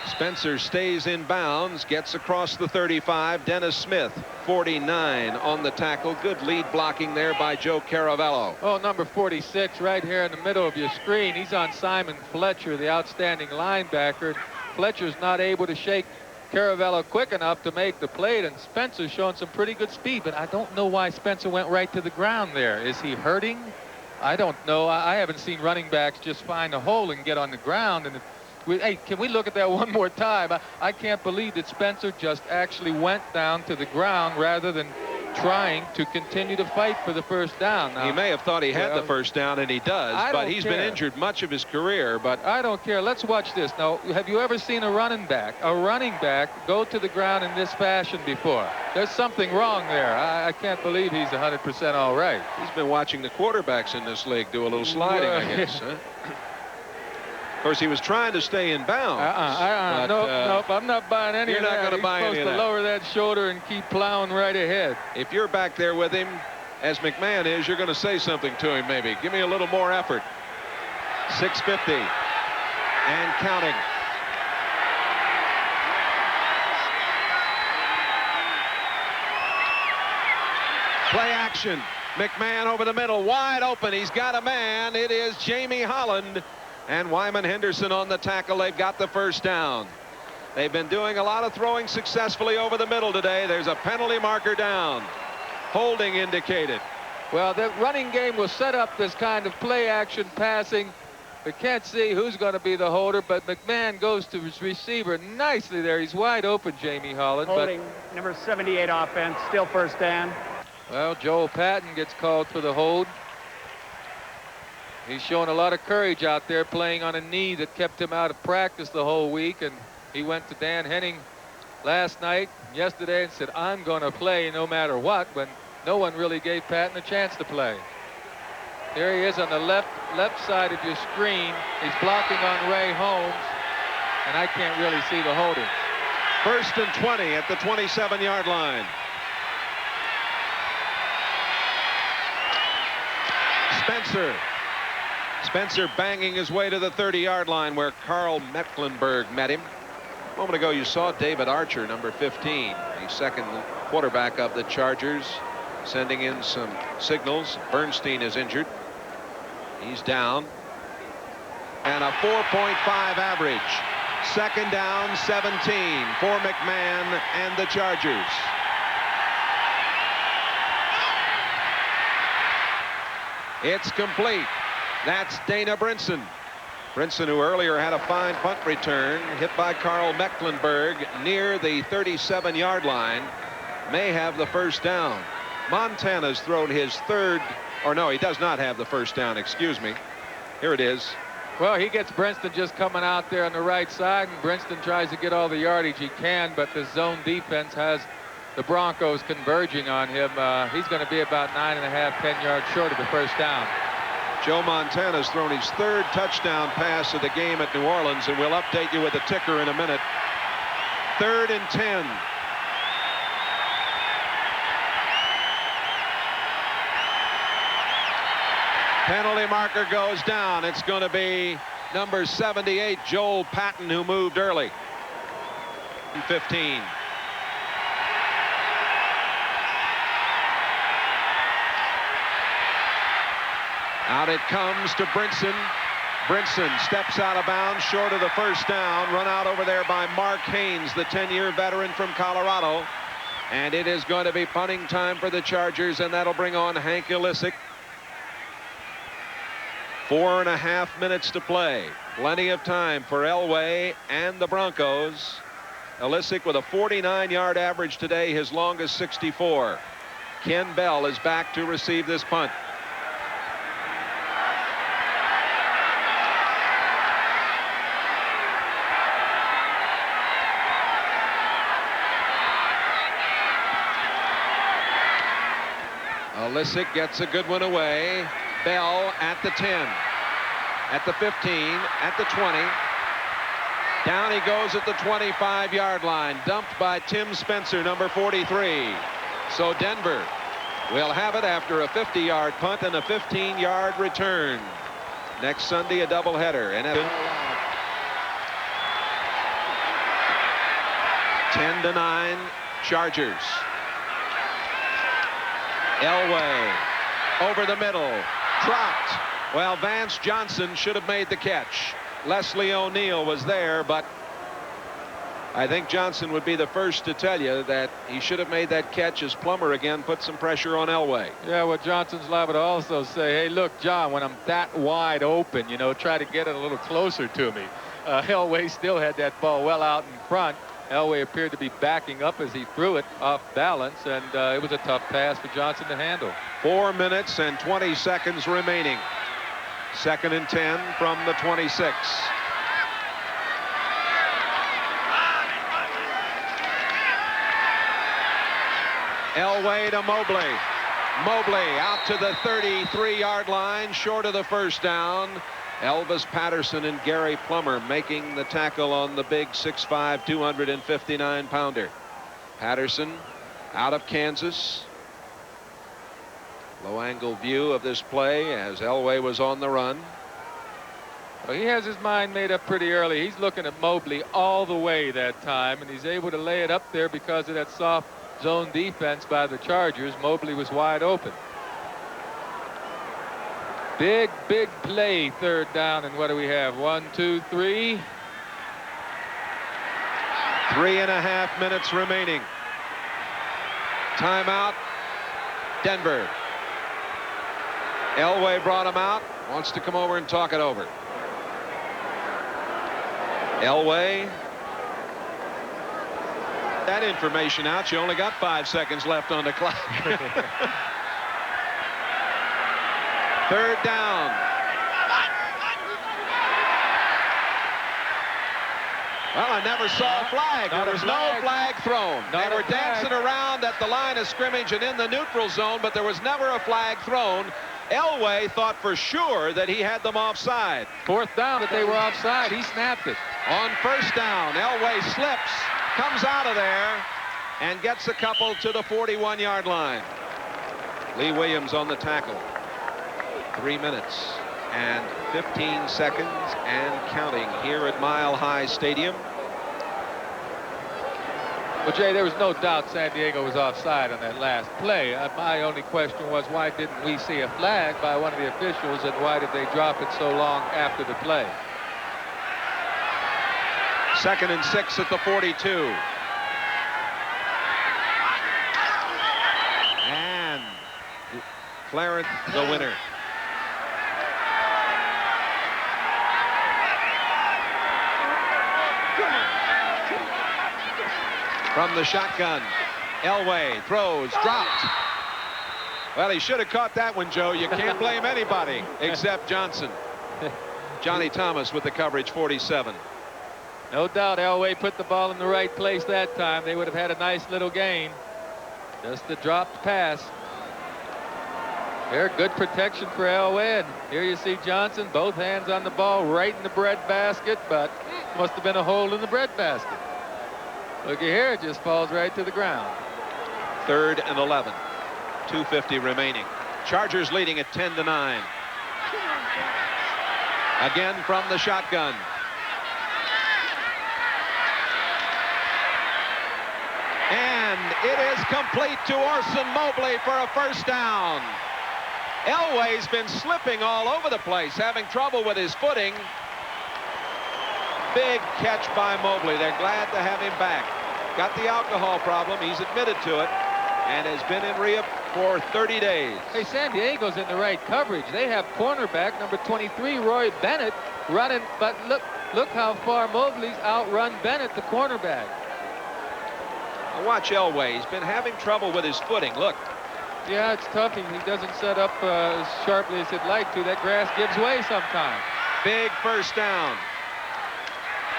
Spencer stays in bounds, gets across the 35. Dennis Smith, 49, on the tackle. Good lead blocking there by Joe Caravello. Oh, number 46 right here in the middle of your screen. He's on Simon Fletcher, the outstanding linebacker. Fletcher's not able to shake Caravello quick enough to make the play, and Spencer's showing some pretty good speed, but I don't know why Spencer went right to the ground there. Is he hurting? I don't know. I haven't seen running backs just find a hole and get on the ground. And hey, can we look at that one more time? I can't believe that Spencer just actually went down to the ground rather than trying to continue to fight for the first down. Now, he may have thought he had the first down, and he does, but he's been injured much of his career. But I don't care. Let's watch this. Now, have you ever seen a running back go to the ground in this fashion before? There's something wrong there. I can't believe he's 100% all right. He's been watching the quarterbacks in this league do a little sliding, I guess. Huh? Of course, he was trying to stay in bounds. Nope, I'm not buying any of that. You're not going to buy any of that. He's supposed to lower that shoulder and keep plowing right ahead. If you're back there with him, as McMahon is, you're going to say something to him maybe. Give me a little more effort. 6:50 and counting. Play action. McMahon over the middle, wide open. He's got a man. It is Jamie Holland. And Wyman Henderson on the tackle. They've got the first down. They've been doing a lot of throwing successfully over the middle today. There's a penalty marker down. Holding indicated. Well, the running game will set up this kind of play action passing. We can't see who's going to be the holder, but McMahon goes to his receiver nicely there. He's wide open, Jamie Holland. Holding, number 78 offense, still first down. Well, Joel Patton gets called for the hold. He's shown a lot of courage out there playing on a knee that kept him out of practice the whole week. And he went to Dan Henning last night, yesterday, and said, I'm going to play no matter what, when no one really gave Patton a chance to play. There he is on the left side of your screen. He's blocking on Ray Holmes, and I can't really see the holding. 1st and 20 at the 27-yard line. Spencer banging his way to the 30-yard line where Carl Mecklenburg met him. A moment ago you saw David Archer, number 15, the second quarterback of the Chargers, sending in some signals. Bernstein is injured. He's down. And a 4.5 average. 2nd down, 17 for McMahon and the Chargers. It's complete. That's Dana Brinson. Brinson, who earlier had a fine punt return, hit by Carl Mecklenburg near the 37-yard line, may have the first down. Montana's thrown his third, or no, he does not have the first down, excuse me. Here it is. Well, he gets Brinston just coming out there on the right side, and Brinston tries to get all the yardage he can, but the zone defense has the Broncos converging on him. He's going to be about 9.5, 10 yards short of the first down. Joe Montana's thrown his third touchdown pass of the game at New Orleans, and we'll update you with the ticker in a minute. 3rd and 10. Penalty marker goes down. It's going to be number 78, Joel Patton, who moved early. 15. Out it comes to Brinson. Brinson steps out of bounds short of the first down. Run out over there by Mark Haynes, the 10-year veteran from Colorado. And it is going to be punting time for the Chargers, and that'll bring on Hank Ilisic. 4.5 minutes to play. Plenty of time for Elway and the Broncos. Ilisic with a 49-yard average today, his longest 64. Ken Bell is back to receive this punt. Ilisic gets a good one away. Bell at the 10, at the 15, at the 20. Down he goes at the 25-yard line, dumped by Tim Spencer, number 43. So Denver will have it after a 50-yard punt and a 15-yard return. Next Sunday, a doubleheader. And 10-9 Chargers. Elway over the middle, dropped. Well, Vance Johnson should have made the catch. Leslie O'Neal was there, but I think Johnson would be the first to tell you that he should have made that catch as Plummer again put some pressure on Elway. Yeah, well, Johnson's liable to also say, hey, look, John, when I'm that wide open, you know, try to get it a little closer to me. Elway still had that ball well out in front. Elway appeared to be backing up as he threw it off balance, and it was a tough pass for Johnson to handle. 4 minutes and 20 seconds remaining. 2nd and 10 from the 26. Elway to Mobley. Mobley out to the 33-yard line, short of the first down. Elvis Patterson and Gary Plummer making the tackle on the big 6'5", 259-pounder. Patterson out of Kansas. Low angle view of this play as Elway was on the run. Well, he has his mind made up pretty early. He's looking at Mobley all the way that time, and he's able to lay it up there because of that soft zone defense by the Chargers. Mobley was wide open. Big play, 3rd down, and what do we have? 1, 2, 3. 3.5 minutes remaining. Timeout, Denver. Elway brought him out, wants to come over and talk it over. Elway. That information out. You only got 5 seconds left on the clock. 3rd down. Well, I never saw a flag. Not There a was flag. no flag thrown. Not They a were flag. dancing around at the line of scrimmage and in the neutral zone, but there was never a flag thrown. Elway thought for sure that he had them offside. 4th down, but they were offside. He snapped it. On 1st down, Elway slips, comes out of there, and gets a couple to the 41-yard line. Lee Williams on the tackle. 3 minutes and 15 seconds and counting here at Mile High Stadium. Well, Jay, there was no doubt San Diego was offside on that last play. My only question was, why didn't we see a flag by one of the officials, and why did they drop it so long after the play? 2nd and 6 at the 42. And Clarence, the winner. From the shotgun, Elway throws, dropped. Well, he should have caught that one, Joe. You can't blame anybody except Johnson. Johnny Thomas with the coverage, 47. No doubt Elway put the ball in the right place that time. They would have had a nice little gain. Just the dropped pass. There, good protection for Elway. And here you see Johnson, both hands on the ball, right in the bread basket, but must have been a hole in the bread basket. Looky here, it just falls right to the ground. 3rd and 11. 2:50 remaining. Chargers leading at 10-9. Again from the shotgun. And it is complete to Orson Mobley for a 1st down. Elway's been slipping all over the place, having trouble with his footing. Big catch by Mobley. They're glad to have him back. Got the alcohol problem. He's admitted to it and has been in rehab for 30 days. Hey, San Diego's in the right coverage. They have cornerback number 23, Roy Bennett, running, but look how far Mobley's outrun Bennett, the cornerback. Now watch Elway. He's been having trouble with his footing. Look. Yeah, it's tough. He doesn't set up as sharply as he'd like to. That grass gives way sometimes. Big 1st down.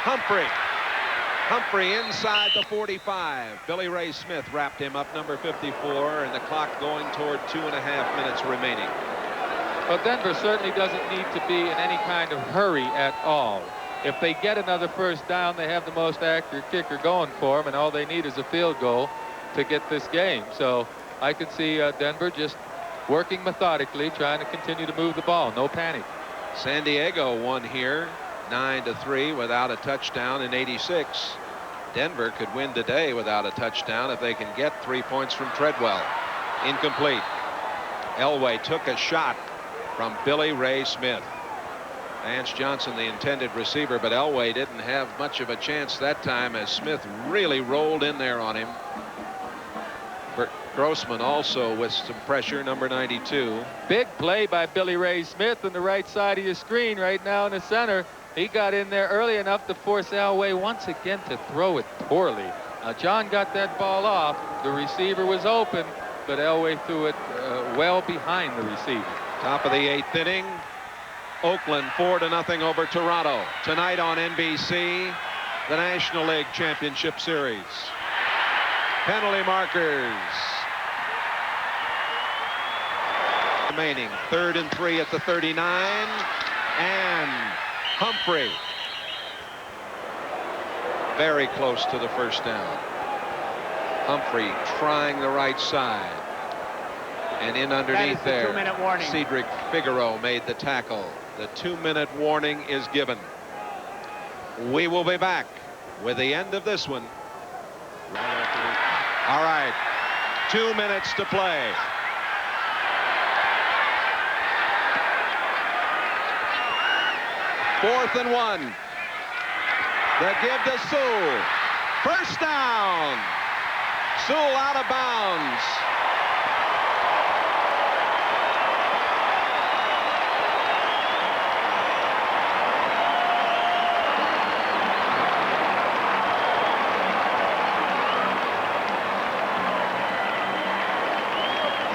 Humphrey inside the 45. Billy Ray Smith wrapped him up, number 54, and the clock going toward 2.5 minutes remaining. Well, Denver certainly doesn't need to be in any kind of hurry at all. If they get another 1st down, they have the most accurate kicker going for them, and all they need is a field goal to get this game. So I could see Denver just working methodically, trying to continue to move the ball. No panic. San Diego won here 9-3 without a touchdown in 86. Denver could win today without a touchdown if they can get 3 points from Treadwell. Incomplete. Elway took a shot from Billy Ray Smith. Vance Johnson, the intended receiver, but Elway didn't have much of a chance that time as Smith really rolled in there on him. Grossman also with some pressure, number 92. Big play by Billy Ray Smith on the right side of your screen right now in the center. He got in there early enough to force Elway once again to throw it poorly. Now, John got that ball off. The receiver was open, but Elway threw it well behind the receiver. Top of the 8th inning. Oakland 4-0 over Toronto. Tonight on NBC, the National League Championship Series. Penalty markers. Remaining 3rd and 3 at the 39. And Humphrey. Very close to the 1st down. Humphrey trying the right side. And in underneath there, 2-minute warning. Cedric Figaro made the tackle. The 2-minute warning is given. We will be back with the end of this one. All right, 2 minutes to play. Fourth and 1. The give to Sewell. 1st down. Sewell out of bounds.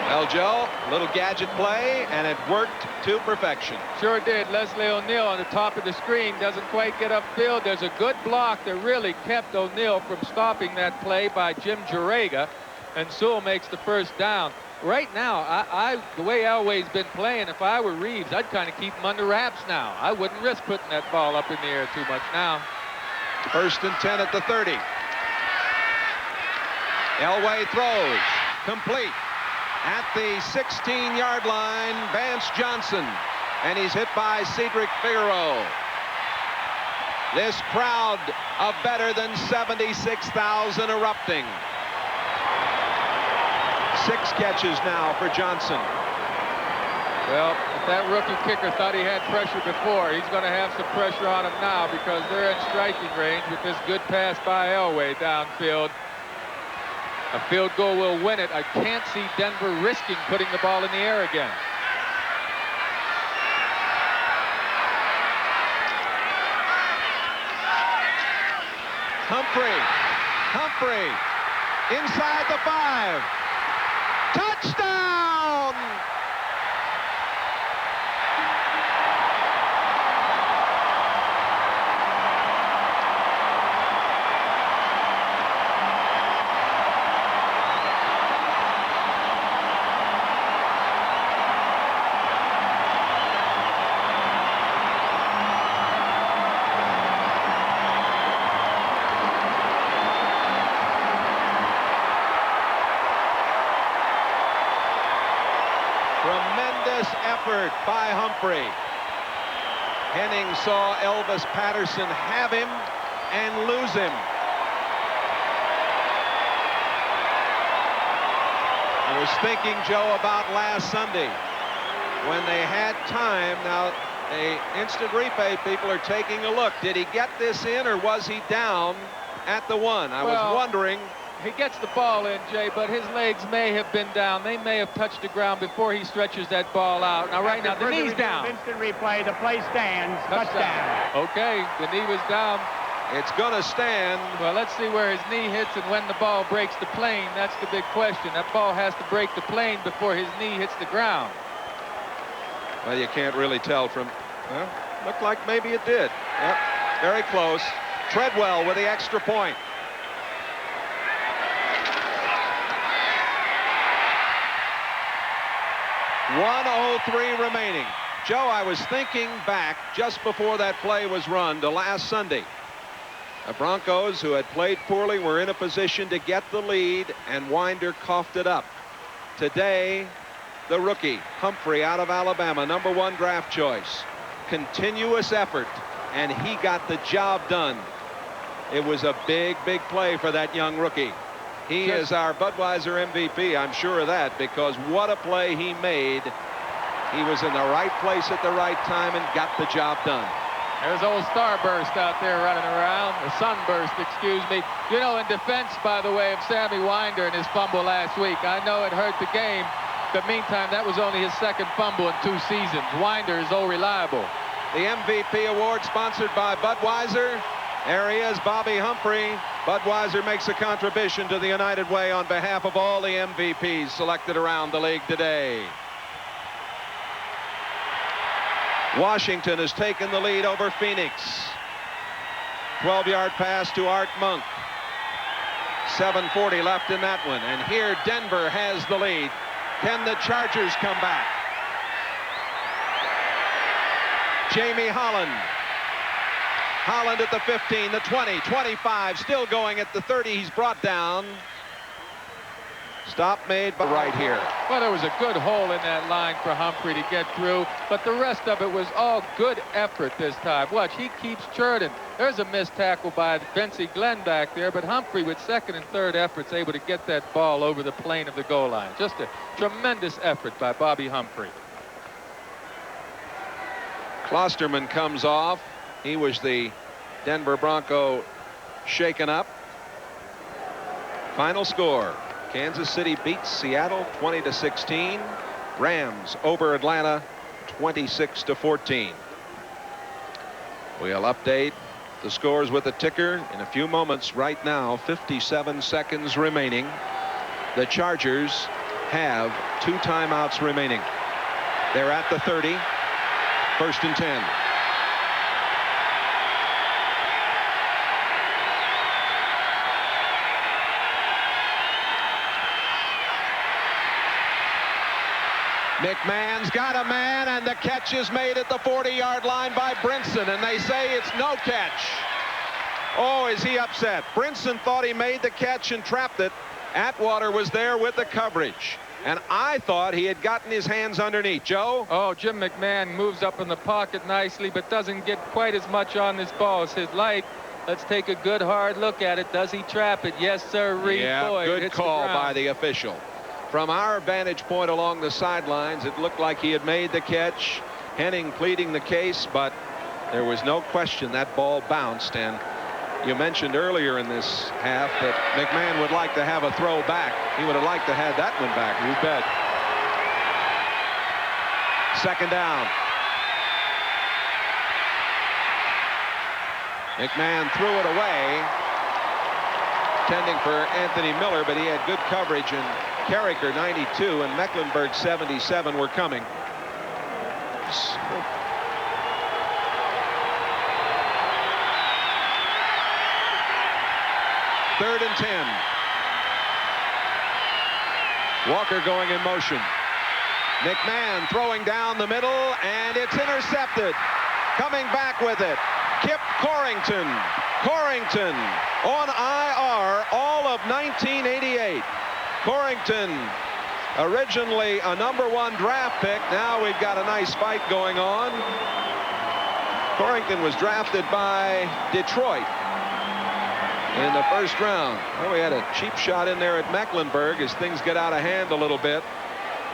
Well, Well, Joe, a little gadget play, and it worked to perfection. Sure did. Leslie O'Neal on the top of the screen doesn't quite get upfield. There's a good block that really kept O'Neal from stopping that play by Jim Jurega, and Sewell makes the first down. Right now, the way Elway's been playing, if I were Reeves, I'd kind of keep him under wraps now. I wouldn't risk putting that ball up in the air too much now. 1st and 10 at the 30. Elway throws. Complete. At the 16-yard line, Vance Johnson. And he's hit by Cedric Figueroa. This crowd of better than 76,000 erupting. 6 catches now for Johnson. Well, if that rookie kicker thought he had pressure before, he's going to have some pressure on him now because they're in striking range with this good pass by Elway downfield. A field goal will win it. I can't see Denver risking putting the ball in the air again. Humphrey inside the 5. Touchdown! Tremendous effort by Humphrey. Henning saw Elvis Patterson have him and lose him. I was thinking, Joe, about last Sunday when they had time. Now, the instant replay people are taking a look. Did he get this in or was he down at the 1? I was wondering. He gets the ball in, Jay, but his legs may have been down. They may have touched the ground before he stretches that ball out. Now, right now, the knee's down. Instant replay, the play stands. Touchdown. Okay, the knee was down. It's going to stand. Well, let's see where his knee hits and when the ball breaks the plane. That's the big question. That ball has to break the plane before his knee hits the ground. Well, you can't really tell from, well, looked like maybe it did. Yep, very close. Treadwell with the extra point. .103 remaining. Joe, I was thinking back just before that play was run to last Sunday. The Broncos, who had played poorly, were in a position to get the lead, and Winder coughed it up. Today, the rookie, Humphrey, out of Alabama, #1 draft choice. Continuous effort, and he got the job done. It was a big, big play for that young rookie. He is our Budweiser MVP, I'm sure of that, because what a play he made. He was in the right place at the right time and got the job done. There's old Starburst out there running around. The Sunburst, excuse me. You know, in defense, by the way, of Sammy Winder and his fumble last week, I know it hurt the game, but meantime, that was only his 2nd fumble in 2 seasons. Winder is so reliable. The MVP award sponsored by Budweiser. There he is, Bobby Humphrey. Budweiser makes a contribution to the United Way on behalf of all the MVPs selected around the league today. Washington has taken the lead over Phoenix. 12-yard pass to Art Monk. 7:40 left in that one. And here Denver has the lead. Can the Chargers come back? Jamie Holland. Holland at the 15, the 20, 25, still going at the 30. He's brought down. Stop made by right here. Well, there was a good hole in that line for Humphrey to get through, but the rest of it was all good effort this time. Watch, he keeps churning. There's a missed tackle by Vincey Glenn back there, but Humphrey with 2nd and 3rd efforts able to get that ball over the plane of the goal line. Just a tremendous effort by Bobby Humphrey. Klosterman comes off. He was the Denver Bronco shaken up. Final score. Kansas City beats Seattle 20-16. Rams over Atlanta 26-14. We'll update the scores with the ticker in a few moments. Right now, 57 seconds remaining. The Chargers have 2 timeouts remaining. They're at the 30. 1st and 10. McMahon's got a man, and the catch is made at the 40-yard line by Brinson, and they say it's no catch. Oh, is he upset? Brinson thought he made the catch and trapped it. Atwater was there with the coverage, and I thought he had gotten his hands underneath. Joe? Oh, Jim McMahon moves up in the pocket nicely, but doesn't get quite as much on this ball as he'd like. Let's take a good hard look at it. Does he trap it? Yes, sir. Yeah, good call by the official. From our vantage point along the sidelines, it looked like he had made the catch. Henning pleading the case, but there was no question that ball bounced. And you mentioned earlier in this half that McMahon would like to have a throw back. He would have liked to have that one back. You bet. 2nd down. McMahon threw it away, intending for Anthony Miller, but he had good coverage, and Carricker 92 and Mecklenburg 77 were coming. Third and 10. Walker going in motion. McMahon throwing down the middle, and it's intercepted. Coming back with it, Kip Corrington. Corrington on IR all of 1988. Corrington, originally a #1 draft pick. Now we've got a nice fight going on. Corrington was drafted by Detroit in the 1st round. Well, we had a cheap shot in there at Mecklenburg as things get out of hand a little bit.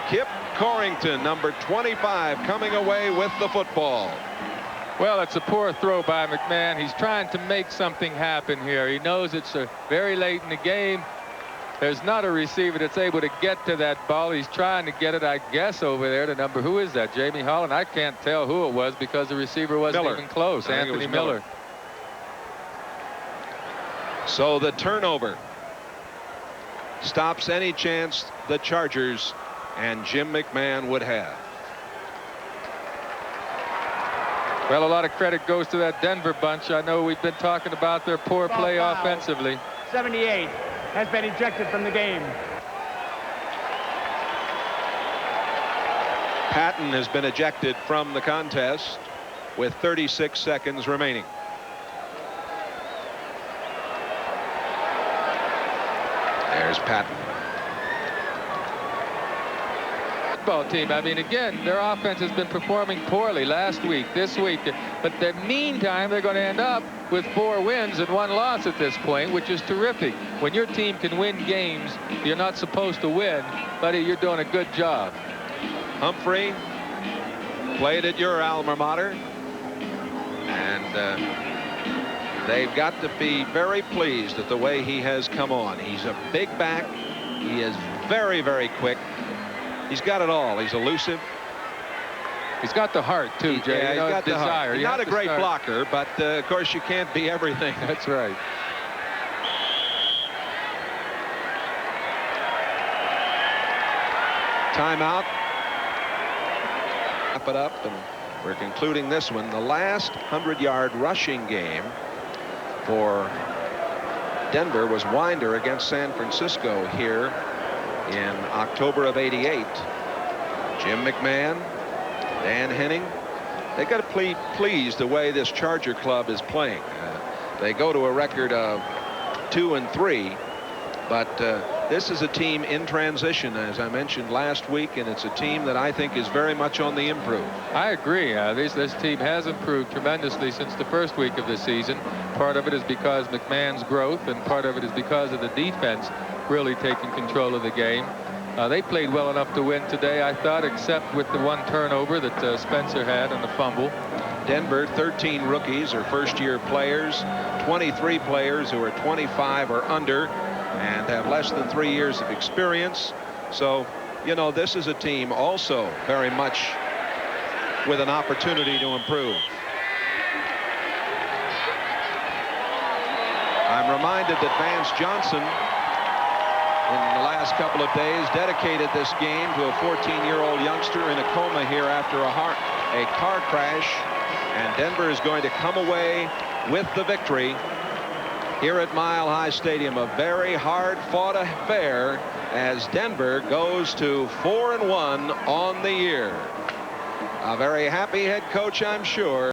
Kip Corrington, number 25, coming away with the football. Well, it's a poor throw by McMahon. He's trying to make something happen here. He knows it's very late in the game. There's not a receiver that's able to get to that ball. He's trying to get it, I guess, over there to who is that? Jamie Holland? I can't tell who it was because the receiver wasn't even close. Anthony Miller. So the turnover stops any chance the Chargers and Jim McMahon would have. Well, a lot of credit goes to that Denver bunch. I know we've been talking about their poor play offensively. 78 has been ejected from the game. Patton has been ejected from the contest with 36 seconds remaining. There's Patton. Football team. I mean, again, their offense has been performing poorly last week, this week, but the meantime they're going to end up with 4 wins and 1 loss at this point, which is terrific. When your team can win games you're not supposed to win, buddy, you're doing a good job. Humphrey played at your alma mater, and they've got to be very pleased at the way he has come on. He's a big back. He is very, very quick. He's got it all. He's elusive. He's got the heart, too, Jay. Yeah, he's got the heart. He's not a great blocker, but, of course, you can't be everything. That's right. Timeout. Wrap it up, and we're concluding this one. The last 100-yard rushing game for Denver was Winder against San Francisco here in October of '88. Jim McMahon, Dan Henning, they got to be pleased the way this Charger club is playing. They go to a record of 2-3, but this is a team in transition, as I mentioned last week, and it's a team that I think is very much on the improve. I agree. This team has improved tremendously since the first week of the season. Part of it is because McMahon's growth, and part of it is because of the defense really taking control of the game. They played well enough to win today, I thought, except with the 1 turnover that Spencer had and the fumble. Denver, 13 rookies or first-year players, 23 players who are 25 or under and have less than 3 years of experience. So, you know, this is a team also very much with an opportunity to improve. I'm reminded that Vance Johnson in the last couple of days, dedicated this game to a 14-year-old youngster in a coma here after a car crash. And Denver is going to come away with the victory here at Mile High Stadium. A very hard-fought affair as Denver goes to 4-1 on the year. A very happy head coach, I'm sure.